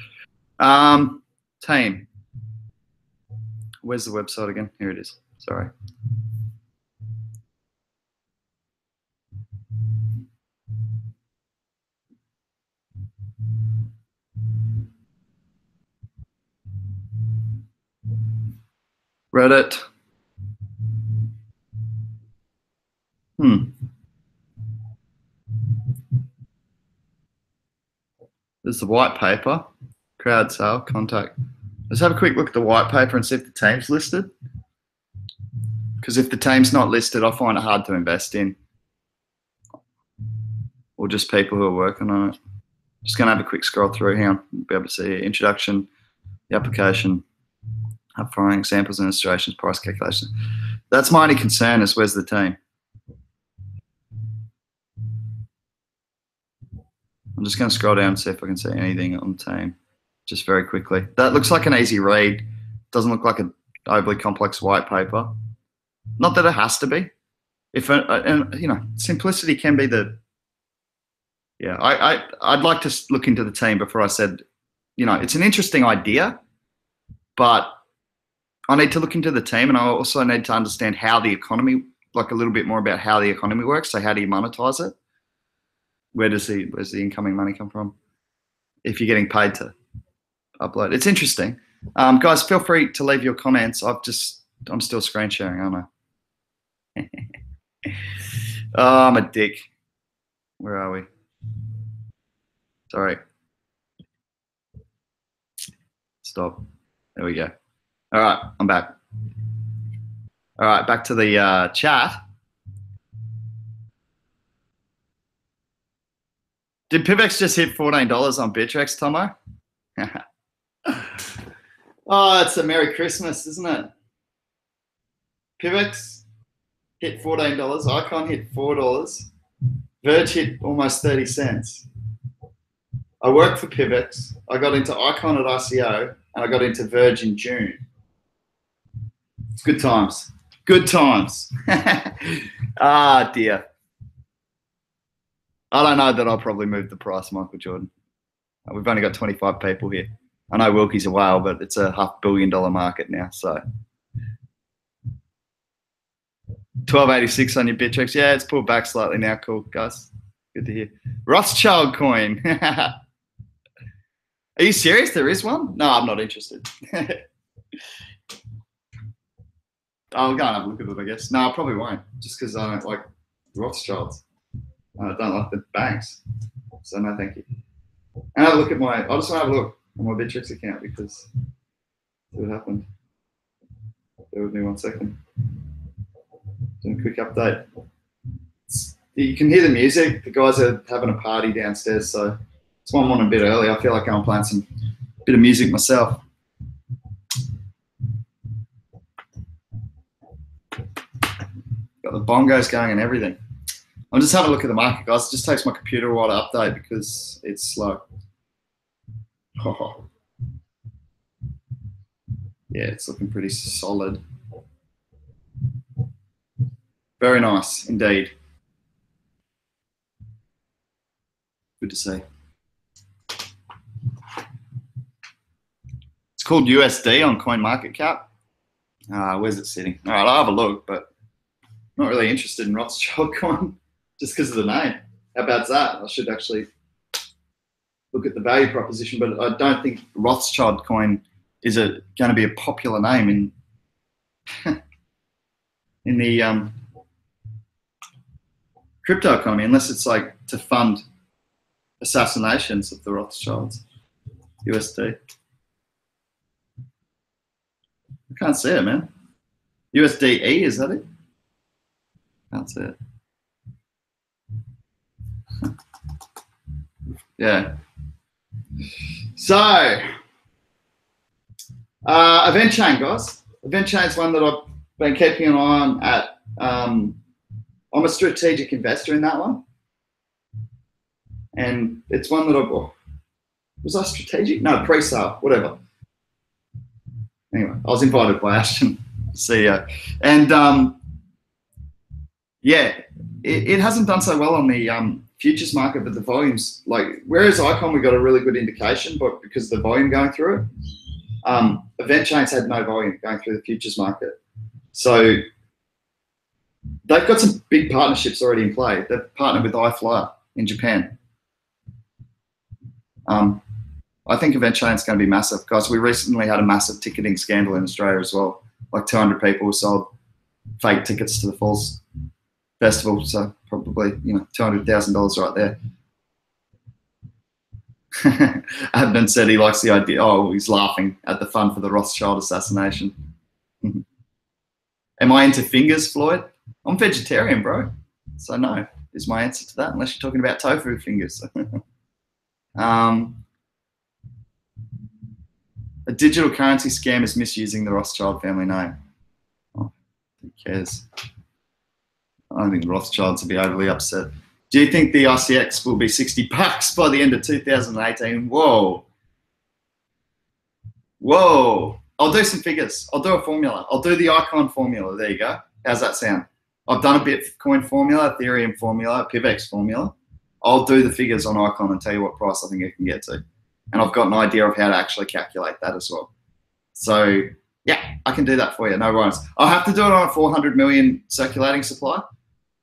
Team. Where's the website again? Here it is. Sorry. Reddit. There's the white paper, crowd sale, contact. Let's have a quick look at the white paper and see if the team's listed. Because if the team's not listed, I find it hard to invest in. Or just people who are working on it. Just going to have a quick scroll through here. You'll be able to see introduction, the application, upfiring, examples and illustrations, price calculation. That's my only concern is where's the team? I'm just going to scroll down and see if I can see anything on the team, just very quickly. That looks like an easy read. Doesn't look like an overly complex white paper. Not that it has to be. And you know, simplicity can be the. Yeah, I'd like to look into the team before I said, you know, it's an interesting idea, but I need to look into the team, and I also need to understand how the economy, like a little bit more about how the economy works. So how do you monetize it? Where's the incoming money come from? If you're getting paid to upload, it's interesting. Guys, feel free to leave your comments. I'm still screen sharing, aren't I? Oh, I'm a dick. Where are we? Sorry. Stop. There we go. All right, I'm back. All right, back to the chat. Did PIVX just hit $14 on Bittrex, Tomo? Oh, it's a Merry Christmas, isn't it? PIVX hit $14. Icon hit $4. Verge hit almost 30 cents. I worked for PIVX. I got into Icon at ICO, and I got into Verge in June. Good times. Good times. Ah, dear. I don't know that I'll probably move the price, Michael Jordan. We've only got 25 people here. I know Wilkie's a whale, but it's a $500 million market now, so. 1286 on your Bittrex. Yeah, it's pulled back slightly now. Cool, guys. Good to hear. Rothschild coin. Are you serious? There is one? No, I'm not interested. I'll go and have a look at it, I guess. No, I probably won't, just because I don't like Rothschilds. I don't like the banks. So no, thank you. And have a look at I just want to have a look on my Bittrex account because see what happened. Bear with me 1 second. Doing a quick update. You can hear the music. The guys are having a party downstairs, so that's why I'm on a bit early. I feel like I'm playing some bit of music myself. Got the bongos going and everything. I'm just having a look at the market, guys. It just takes my computer a while to update because it's slow. Oh. Yeah, it's looking pretty solid. Very nice indeed. Good to see. It's called USD on CoinMarketCap. Where's it sitting? All right, I'll have a look, but not really interested in Rothschild coin just because of the name. How bad's that? I should actually look at the value proposition, but I don't think Rothschild coin is going to be a popular name in in the crypto economy, unless it's like to fund assassinations of the Rothschilds. USD. I can't see it, man. USDE, is that it? Can't see it. Yeah. So, Event Chain, guys. Event Chain is one that I've been keeping an eye on at. I'm a strategic investor in that one. And it's one that was I strategic? No, pre-sale, whatever. Anyway, I was invited by Ashton, CEO. And yeah, it hasn't done so well on the futures market, but the volumes, like, whereas Icon, we got a really good indication, but because of the volume going through it, Event Chains had no volume going through the futures market. So they've got some big partnerships already in play. They've partnered with iFlyer in Japan. I think Event Chain is going to be massive, guys. We recently had a massive ticketing scandal in Australia as well. Like 200 people sold fake tickets to the Falls Festival, so probably, you know, $200,000 right there. Adnan said he likes the idea. Oh, he's laughing at the fun for the Rothschild assassination. Am I into fingers, Floyd? I'm vegetarian, bro. So no, is my answer to that, unless you're talking about tofu fingers. A digital currency scam is misusing the Rothschild family name. Oh, who cares? I don't think Rothschilds will be overly upset. Do you think the ICX will be $60 by the end of 2018? Whoa. Whoa. I'll do some figures. I'll do a formula. I'll do the Icon formula. There you go. How's that sound? I've done a Bitcoin formula, Ethereum formula, PIVX formula. I'll do the figures on Icon and tell you what price I think it can get to. And I've got an idea of how to actually calculate that as well. So yeah, I can do that for you, no worries. I'll have to do it on a 400 million circulating supply.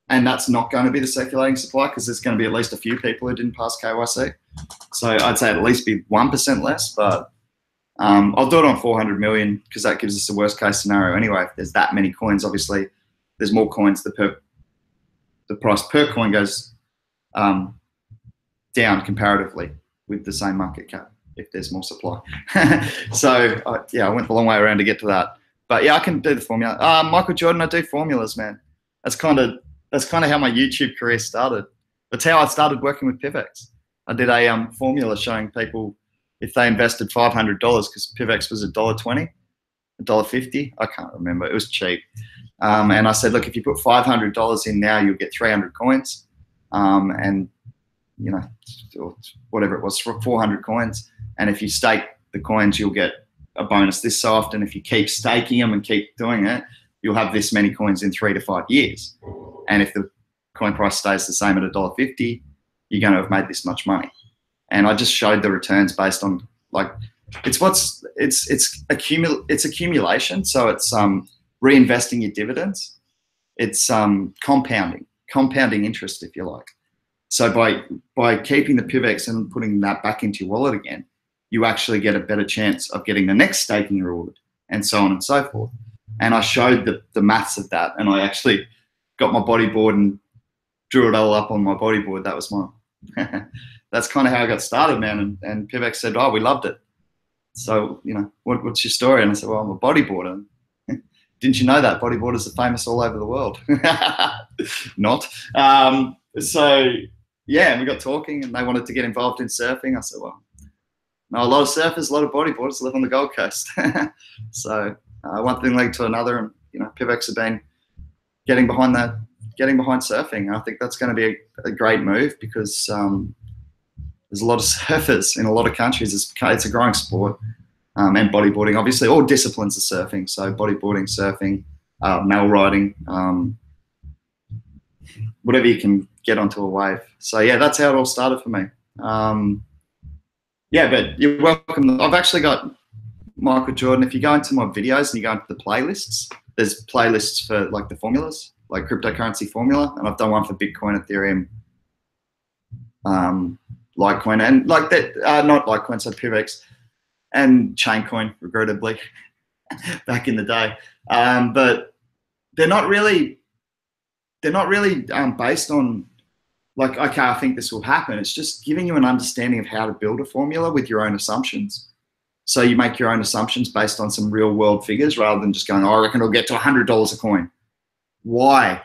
And that's not going to be the circulating supply because there's going to be at least a few people who didn't pass KYC. So I'd say at least be 1% less, but I'll do it on 400 million because that gives us the worst case scenario anyway. If there's that many coins, obviously there's more coins, the price per coin goes down comparatively with the same market cap if there's more supply. So yeah, I went the long way around to get to that. But yeah, I can do the formula. Michael Jordan, I do formulas, man. That's kind of how my YouTube career started. That's how I started working with PIVX. I did a formula showing people if they invested $500 because PIVX was $1.20, $1.50. I can't remember. It was cheap. And I said, look, if you put $500 in now, you'll get 300 coins. And you know, whatever it was, for 400 coins. And if you stake the coins, you'll get a bonus this so often. If you keep staking them and keep doing it, you'll have this many coins in 3 to 5 years. And if the coin price stays the same at $1.50, you're going to have made this much money. And I just showed the returns based on, like, it's accumulation. So it's reinvesting your dividends. It's compounding interest, if you like. So by keeping the PIVX and putting that back into your wallet again, you actually get a better chance of getting the next staking reward, and so on and so forth. And I showed the maths of that, and I actually got my bodyboard and drew it all up on my bodyboard. That was my that's kind of how I got started, man. And PIVX said, oh, we loved it. So, you know, what's your story? And I said, well, I'm a bodyboarder. Didn't you know that bodyboarders are famous all over the world? Not. So yeah, and we got talking and they wanted to get involved in surfing. I said, well, no, a lot of surfers, a lot of bodyboarders live on the Gold Coast. So one thing led to another, and you know, PIVX have been getting behind surfing. I think that's going to be a great move because there's a lot of surfers in a lot of countries. It's a growing sport, and bodyboarding, obviously, all disciplines of surfing. So bodyboarding, surfing, mail riding, whatever you can get onto a wave. So yeah, that's how it all started for me. Yeah, but you're welcome. I've actually got Michael Jordan. If you go into my videos and you go into the playlists, there's playlists for like the formulas, like cryptocurrency formula, and I've done one for Bitcoin, Ethereum, Litecoin, and like that, not Litecoin, so PIVX and Chaincoin, regrettably, back in the day. But they're not really based on like, okay, I think this will happen. It's just giving you an understanding of how to build a formula with your own assumptions. So you make your own assumptions based on some real world figures rather than just going, oh, I reckon it'll get to $100 a coin. Why?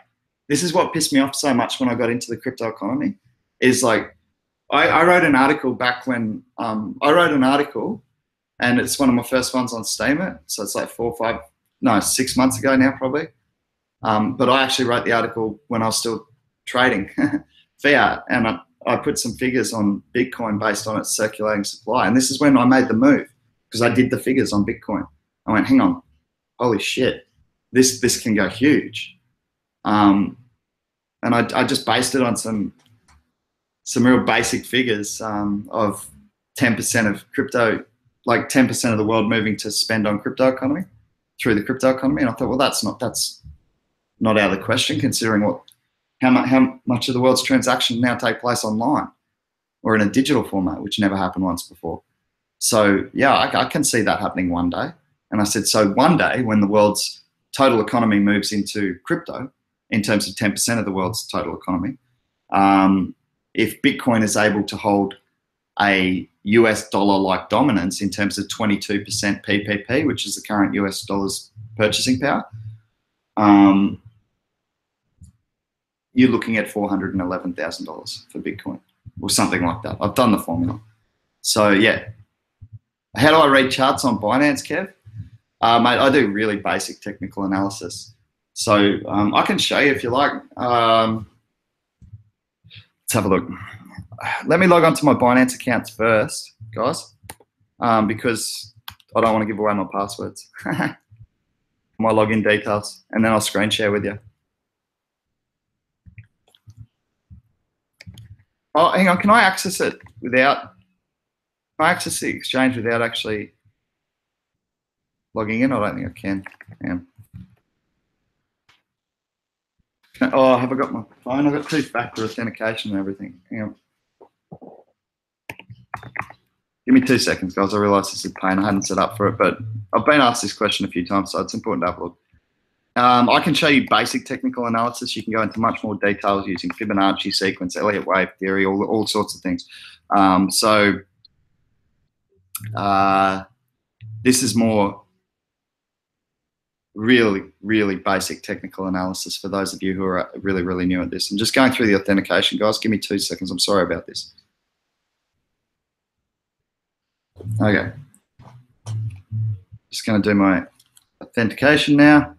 This is what pissed me off so much when I got into the crypto economy is like, I wrote an article back when, I wrote an article and it's one of my first ones on Steemit. So it's like 6 months ago now probably. But I actually wrote the article when I was still trading fiat, and I put some figures on Bitcoin based on its circulating supply. And this is when I made the move because I did the figures on Bitcoin. I went, hang on, holy shit, this can go huge. And I just based it on some real basic figures of 10% of crypto, like 10% of the world moving to spend on crypto economy through the crypto economy. And I thought, well, that's not out of the question considering how much of the world's transactions now take place online or in a digital format, which never happened once before. So yeah, I can see that happening one day. And I said, so one day when the world's total economy moves into crypto, in terms of 10% of the world's total economy, if Bitcoin is able to hold a US dollar-like dominance in terms of 22% PPP, which is the current US dollar's purchasing power, you're looking at $411,000 for Bitcoin or something like that. I've done the formula. So yeah. How do I read charts on Binance, Kev? Mate, I do really basic technical analysis. So I can show you if you like. Let's have a look. Let me log on to my Binance accounts first, guys, because I don't want to give away my passwords, my login details, and then I'll screen share with you. Oh, hang on. Can I access it without? Can I access the exchange without actually logging in? I don't think I can. Yeah. Oh, have I got my phone? I've got two-factor authentication and everything. Hang on. Give me 2 seconds, guys. I realise this is a pain. I hadn't set up for it, but I've been asked this question a few times, so it's important to have a look. I can show you basic technical analysis. You can go into much more details using Fibonacci sequence, Elliott wave theory, all sorts of things. This is more really basic technical analysis for those of you who are really new at this. I'm just going through the authentication, guys. Give me 2 seconds. I'm sorry about this. Okay. Just going to do my authentication now.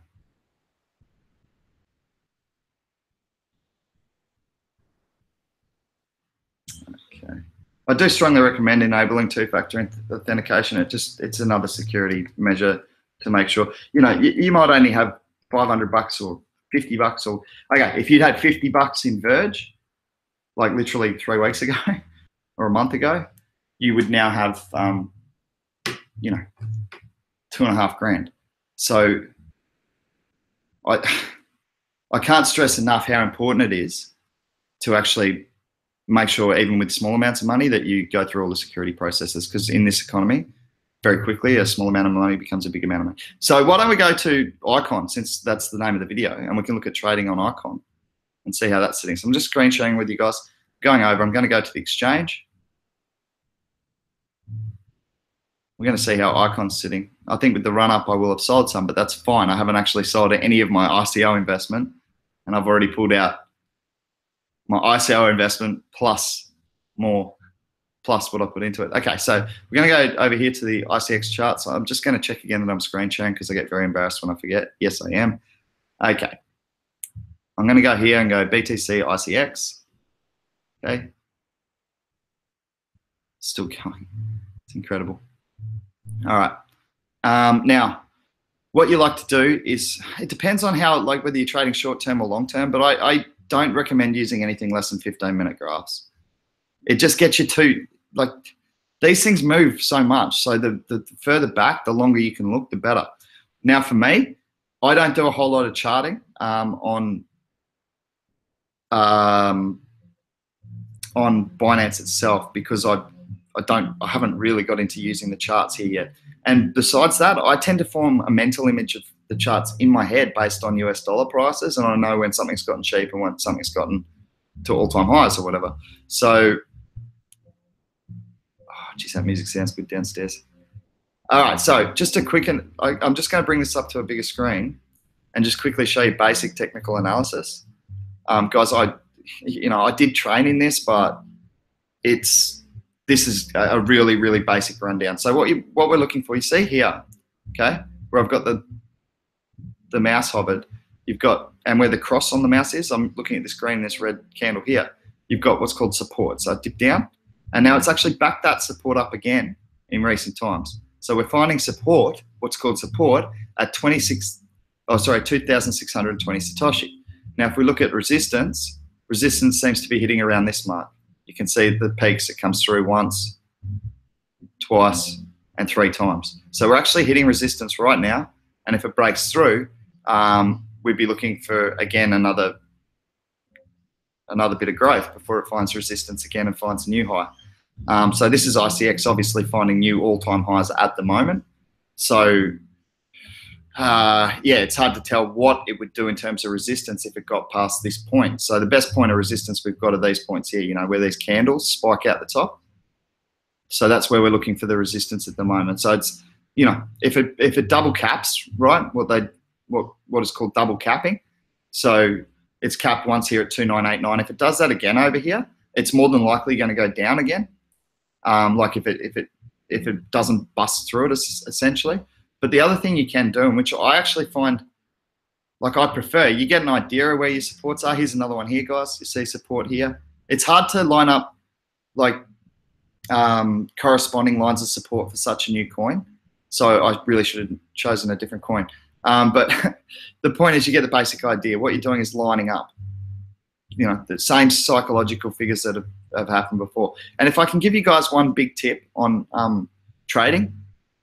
Okay. I do strongly recommend enabling two-factor authentication. It's another security measure to make sure. You know, you might only have $500 or $50 or, okay, if you'd had $50 in Verge, like literally 3 weeks ago or a month ago, you would now have, you know, $2.5 grand. So I can't stress enough how important it is to actually make sure, even with small amounts of money, that you go through all the security processes, because in this economy, very quickly, a small amount of money becomes a big amount of money. So why don't we go to Icon, since that's the name of the video, and we can look at trading on Icon and see how that's sitting. So I'm just screen sharing with you guys. Going over, I'm going to go to the exchange. We're going to see how Icon's sitting. I think with the run up, I will have sold some, but that's fine. I haven't actually sold any of my ICO investment, and I've already pulled out my ICO investment plus more, plus what I put into it. Okay, so we're going to go over here to the ICX chart. So I'm just going to check again that I'm screen sharing because I get very embarrassed when I forget. Yes, I am. Okay. I'm going to go here and go BTC ICX. Okay. Still going. It's incredible. All right. Now, what you like to do is, it depends on how, like whether you're trading short term or long term, but I don't recommend using anything less than 15-minute graphs. it just gets you to, like, these things move so much. So the further back, the longer you can look, the better. Now for me, I don't do a whole lot of charting on Binance itself, because I haven't really got into using the charts here yet. And besides that, I tend to form a mental image of the charts in my head based on US dollar prices, and I know when something's gotten cheap and when something's gotten to all-time highs or whatever. So, oh, geez, that music sounds good downstairs. All right, so just a quick, I'm just going to bring this up to a bigger screen and just quickly show you basic technical analysis. Guys, I did train in this, but this is a really, really basic rundown. So what we're looking for, you see here, okay, where I've got the mouse hovered, you've got, and where the cross on the mouse is, I'm looking at this green, this red candle here, you've got what's called support. So I dip down, and now it's actually backed that support up again in recent times. So we're finding support, what's called support, at 2,620 Satoshi. Now, if we look at resistance seems to be hitting around this mark. You can see the peaks, it comes through once, twice, and 3 times. So we're actually hitting resistance right now, and if it breaks through, we'd be looking for, again, another bit of growth before it finds resistance again and finds a new high. So this is ICX obviously finding new all-time highs at the moment. So yeah, it's hard to tell what it would do in terms of resistance if it got past this point. So the best point of resistance we've got are these points here, where these candles spike out the top. So that's where we're looking for the resistance at the moment. So it's, if it double caps, right, what is called double capping. So it's capped once here at 2,989. If it does that again over here, it's more than likely going to go down again. Like if it doesn't bust through it, essentially. But the other thing you can do, and which I actually find, like, I prefer, you get an idea of where your supports are. Here's another one here, guys. You see support here. It's hard to line up, like, corresponding lines of support for such a new coin. So I really should have chosen a different coin. But the point is, you get the basic idea. What you're doing is lining up, the same psychological figures that have happened before. And if I can give you guys one big tip on trading,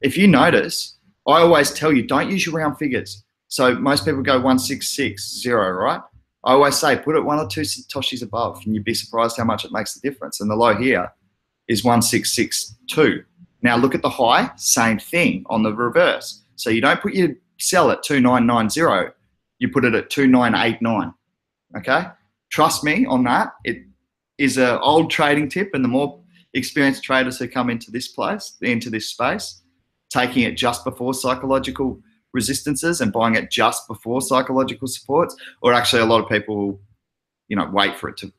if you notice, I always tell you, don't use your round figures. So most people go 1660, right? I always say, put it 1 or 2 Satoshis above, and you'd be surprised how much it makes the difference. And the low here is 1662. Now look at the high, same thing on the reverse. So you don't put your sell at 2990, you put it at 2989, okay? Trust me on that. It is an old trading tip, and the more experienced traders who come into this space, taking it just before psychological resistances and buying it just before psychological supports, or actually a lot of people, wait for it to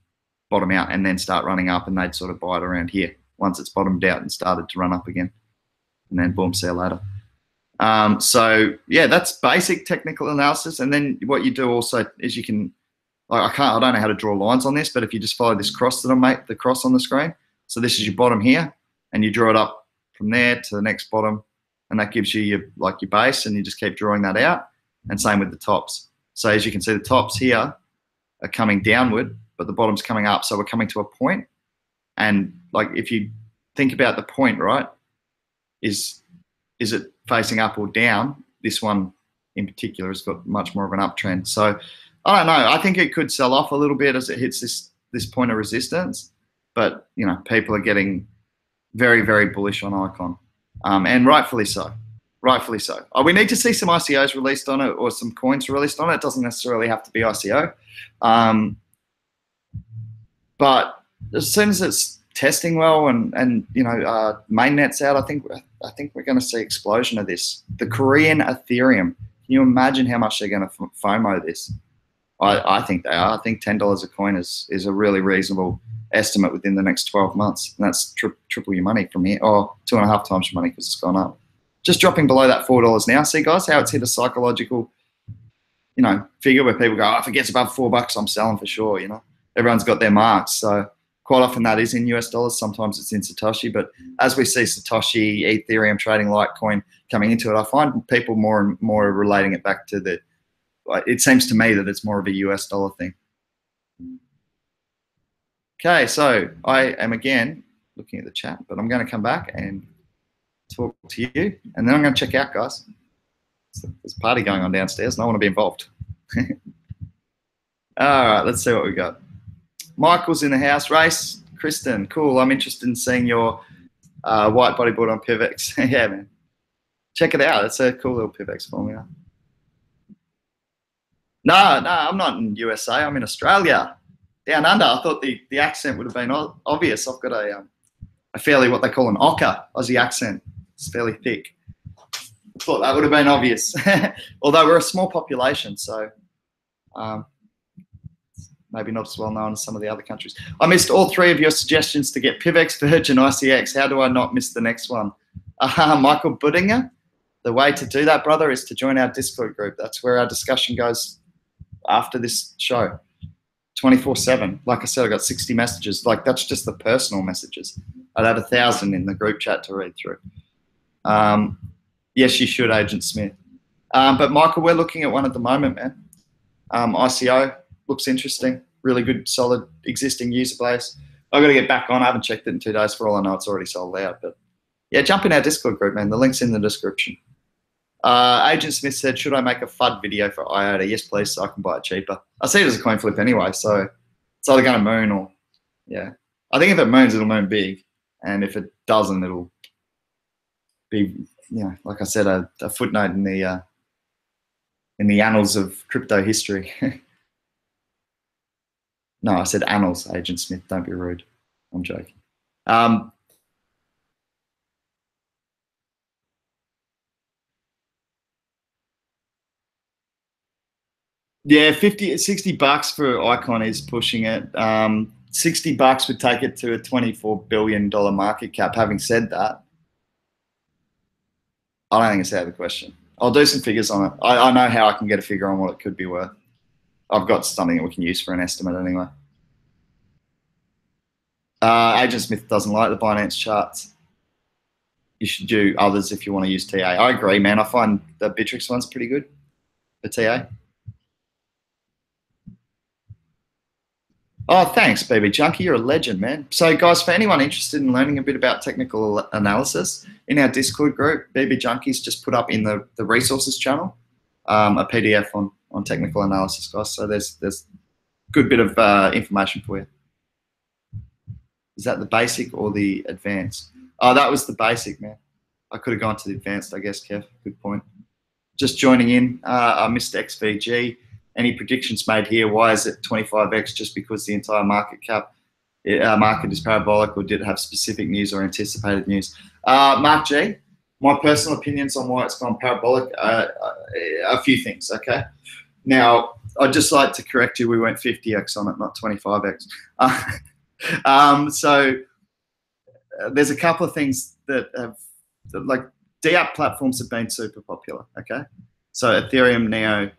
bottom out and then start running up, and they'd sort of buy it around here once it's bottomed out and started to run up again, and then boom, see you later. So yeah, that's basic technical analysis. And then what you do also is you can, I don't know how to draw lines on this, but if you just follow this cross that I make, the cross on the screen, so this is your bottom here, and you draw it up from there to the next bottom, and that gives you your base, and you just keep drawing that out. And same with the tops. So as you can see, the tops here are coming downward, but the bottom's coming up. So we're coming to a point, and like, if you think about the point, right, is it facing up or down? This one in particular has got much more of an uptrend. So I don't know. I think it could sell off a little bit as it hits this point of resistance, but people are getting very, very bullish on Icon. And rightfully so. Rightfully so. We need to see some ICOs released on it, or some coins released on it. It doesn't necessarily have to be ICO. But as soon as it's testing well and mainnet's out, I think we're going to see explosion of this. The Korean Ethereum. Can you imagine how much they're going to FOMO this? I think they are. I think $10 a coin is a really reasonable estimate within the next 12 months, and that's triple your money from here, or 2.5 times your money, because it's gone up. Just dropping below that $4 now. See, guys, how it's hit a psychological, figure where people go, oh, if it gets above $4, I'm selling for sure. Everyone's got their marks. So quite often that is in US dollars. Sometimes it's in Satoshi. But as we see Satoshi, Ethereum, trading Litecoin coming into it, I find people more and more relating it back to it seems to me that it's more of a US dollar thing. Okay, so I am again looking at the chat, but I'm going to come back and talk to you, and then I'm going to check out, guys. So there's a party going on downstairs, and I want to be involved. All right, let's see what we got. Michael's in the house. Race, Kristen, cool. I'm interested in seeing your white bodyboard on PIVX. Yeah, man. Check it out. It's a cool little PIVX formula. No, I'm not in USA. I'm in Australia. Down under. I thought the accent would have been obvious. I've got a fairly, what they call an ochre Aussie accent. It's fairly thick. I thought that would have been obvious. Although we're a small population, so maybe not as well known as some of the other countries. I missed all 3 of your suggestions to get PIVX, Verge, and ICX. How do I not miss the next one? Michael Budinger, the way to do that, brother, is to join our Discord group. That's where our discussion goes after this show. 24/7. Like I said, I got 60 messages. Like, that's just the personal messages. I'd have 1,000 in the group chat to read through. Yes, you should, Agent Smith. But Michael, we're looking at one at the moment, man. ICO looks interesting. Really good, solid, existing user base. I've got to get back on. I haven't checked it in 2 days. For all I know, it's already sold out. But yeah, jump in our Discord group, man. The link's in the description. Agent Smith said, should I make a FUD video for IOTA? Yes, please, so I can buy it cheaper. I see it as a coin flip anyway, so it's either going to moon or, yeah. I think if it moons, it'll moon big. And if it doesn't, it'll be, you know, like I said, a footnote in the annals of crypto history. No, I said annals, Agent Smith. Don't be rude. I'm joking. Yeah, 60 bucks for Icon is pushing it. 60 bucks would take it to a $24 billion market cap. Having said that, I don't think it's out of the question. I'll do some figures on it. I know how I can get a figure on what it could be worth. I've got something that we can use for an estimate anyway. Agent Smith doesn't like the Binance charts. You should do others if you want to use TA. I agree, man. I find the Bittrex one's pretty good for TA. Oh, thanks, BB Junkie. You're a legend, man. So, guys, for anyone interested in learning a bit about technical analysis, in our Discord group, BB Junkies just put up in the resources channel a PDF on technical analysis, guys. So there's a good bit of information for you. Is that the basic or the advanced? Oh, that was the basic, man. I could have gone to the advanced, I guess, Kev. Good point. Just joining in, Mr. XVG. Any predictions made here? Why is it 25x just because the entire market is parabolic, or did it have specific news or anticipated news? Mark G, my personal opinions on why it's gone parabolic, a few things, okay? Now, I'd just like to correct you, we went 50x on it, not 25x. So there's a couple of things that have, like, DApp platforms have been super popular, okay? So Ethereum, Neo,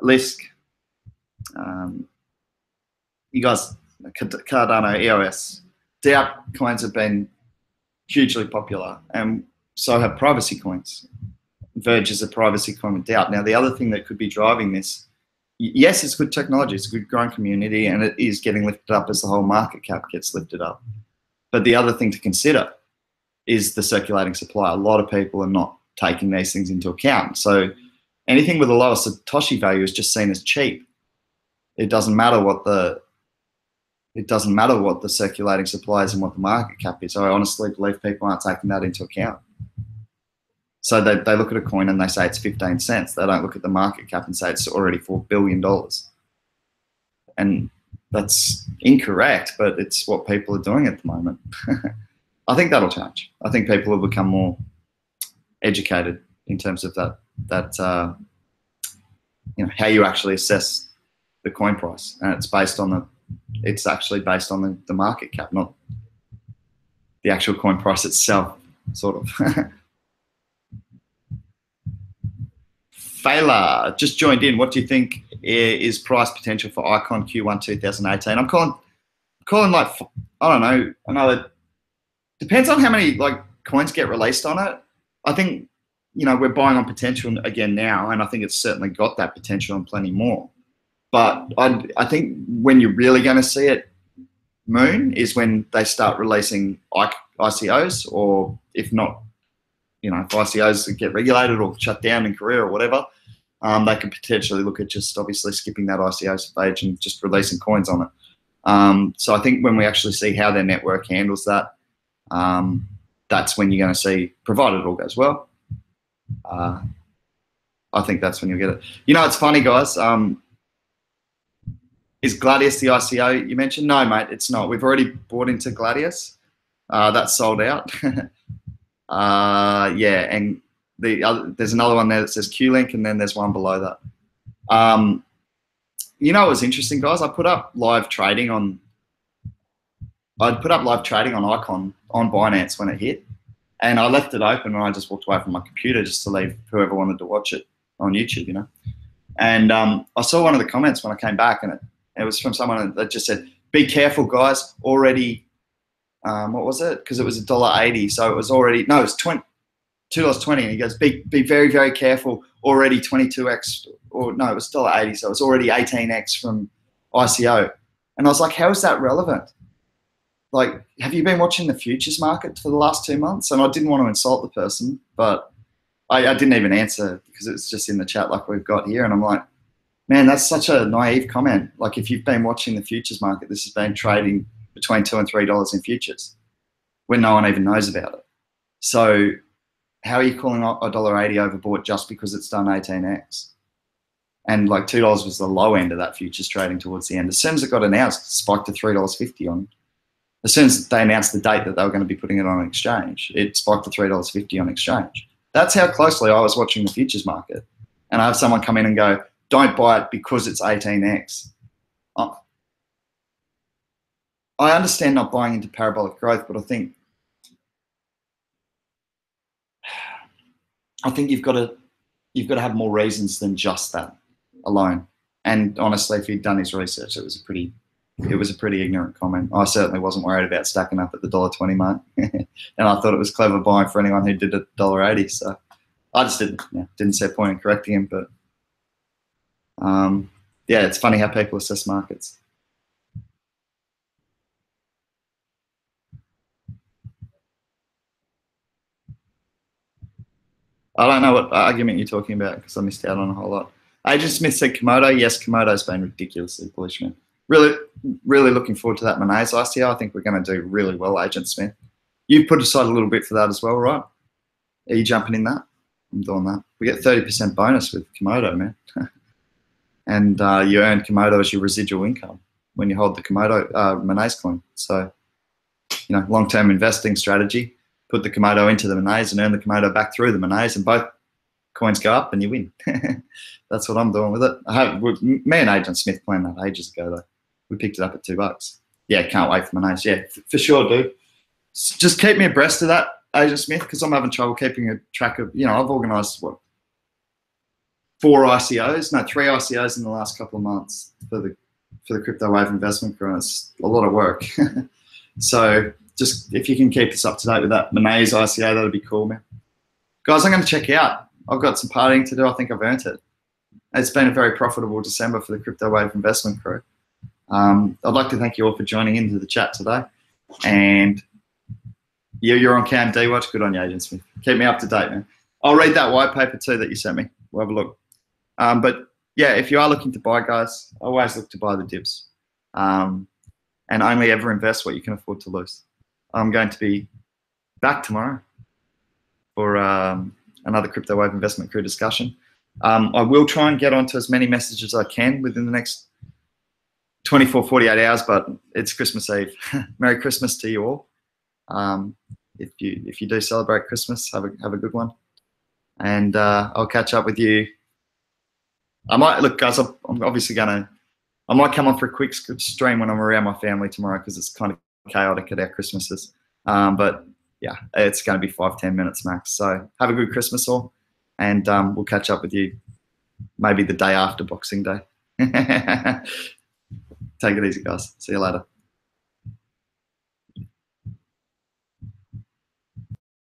Lisk, you guys, Cardano, EOS, DApp coins have been hugely popular, and so have privacy coins. Verge is a privacy coin with DApp. Now, the other thing that could be driving this, yes, it's good technology, it's a good growing community, and it is getting lifted up as the whole market cap gets lifted up. But the other thing to consider is the circulating supply. A lot of people are not taking these things into account. So anything with a lower Satoshi value is just seen as cheap. It doesn't matter what the circulating supply is and what the market cap is. I honestly believe people aren't taking that into account. So they look at a coin and they say it's 15 cents. They don't look at the market cap and say it's already $4 billion. And that's incorrect, but it's what people are doing at the moment. I think that'll change. I think people will become more educated in terms of that you know, how you actually assess the coin price, and it's actually based on the market cap, not the actual coin price itself, sort of. Fela just joined in. What do you think is price potential for Icon Q1 2018? I'm calling like, I don't know, another, depends on how many like coins get released on it. I think, you know, we're buying on potential again now, and I think it's certainly got that potential and plenty more. But I think when you're really going to see it moon is when they start releasing ICOs, or if not, if ICOs get regulated or shut down in Korea or whatever, they could potentially look at just obviously skipping that ICO stage and just releasing coins on it. So I think when we actually see how their network handles that, that's when you're going to see, provided it all goes well, I think that's when you'll get it. It's funny, guys. Is Gladius the ICO you mentioned? No, mate, it's not. We've already bought into Gladius. That's sold out. Yeah, and there's another one there that says Q-Link, and then there's one below that. It was interesting, guys. I put up live trading on Icon on Binance when it hit, and I left it open, and I just walked away from my computer just to leave whoever wanted to watch it on YouTube, And I saw one of the comments when I came back, and it was from someone that just said, "Be careful, guys. Already, what was it? Because it was $1.80, so it was already it's $2.20." And he goes, "Be very, very careful. Already 22x, or no, it was $1.80, so it's already 18x from ICO." And I was like, "How is that relevant? Like, have you been watching the futures market for the last 2 months?" And I didn't want to insult the person, but I didn't even answer because it's just in the chat like we've got here. And I'm like, man, that's such a naive comment. Like, if you've been watching the futures market, this has been trading between $2 and $3 in futures when no one even knows about it. So how are you calling $1.80 overbought just because it's done 18x? And like $2 was the low end of that futures trading towards the end. As soon as it got announced, it spiked to $3.50 on. As soon as they announced the date that they were going to be putting it on exchange, it spiked to $3.50 on exchange. That's how closely I was watching the futures market. And I have someone come in and go, "Don't buy it because it's 18x. I understand not buying into parabolic growth, but I think you've got to have more reasons than just that alone. And honestly, if he'd done his research, it was a pretty ignorant comment. I certainly wasn't worried about stacking up at the $1.20 mark, and I thought it was clever buying for anyone who did $1.80. So I just didn't see a point in correcting him. But yeah, it's funny how people assess markets. I don't know what argument you're talking about because I missed out on a whole lot. Agent Smith said Komodo. Yes, Komodo's been ridiculously bullish, man. Really, really looking forward to that Monet's ICO. I think we're going to do really well, Agent Smith. You've put aside a little bit for that as well, right? Are you jumping in that? I'm doing that. We get 30% bonus with Komodo, man. And you earn Komodo as your residual income when you hold the Komodo Monet's coin. So, long-term investing strategy. Put the Komodo into the Monet's and earn the Komodo back through the Monet's, and both coins go up and you win. That's what I'm doing with it. Me and Agent Smith planned that ages ago, though. We picked it up at $2. Yeah, can't wait for Monet's. Yeah, for sure, dude. Just keep me abreast of that, Agent Smith, because I'm having trouble keeping a track of, I've organised, 3 ICOs in the last couple of months for the Crypto Wave investment crew. It's a lot of work. So just if you can keep us up to date with that Monet's ICO, that'd be cool, man. Guys, I'm going to check out. I've got some partying to do. I think I've earned it. It's been a very profitable December for the Crypto Wave investment crew. I'd like to thank you all for joining into the chat today. And you're on CAMD Watch. Good on you, Agent Smith. Keep me up to date, man. I'll read that white paper too that you sent me. We'll have a look. But yeah, if you are looking to buy, guys, always look to buy the dips. And only ever invest what you can afford to lose. I'm going to be back tomorrow for another Crypto Wave investment crew discussion. I will try and get onto as many messages as I can within the next 24, 48 hours, but it's Christmas Eve. Merry Christmas to you all. If you do celebrate Christmas, have a good one. And I'll catch up with you. I might, look, guys, I'm obviously I might come on for a quick stream when I'm around my family tomorrow because it's kind of chaotic at our Christmases. But yeah, it's going to be 5-10 minutes max. So have a good Christmas all, and we'll catch up with you maybe the day after Boxing Day. Take it easy, guys. See you later.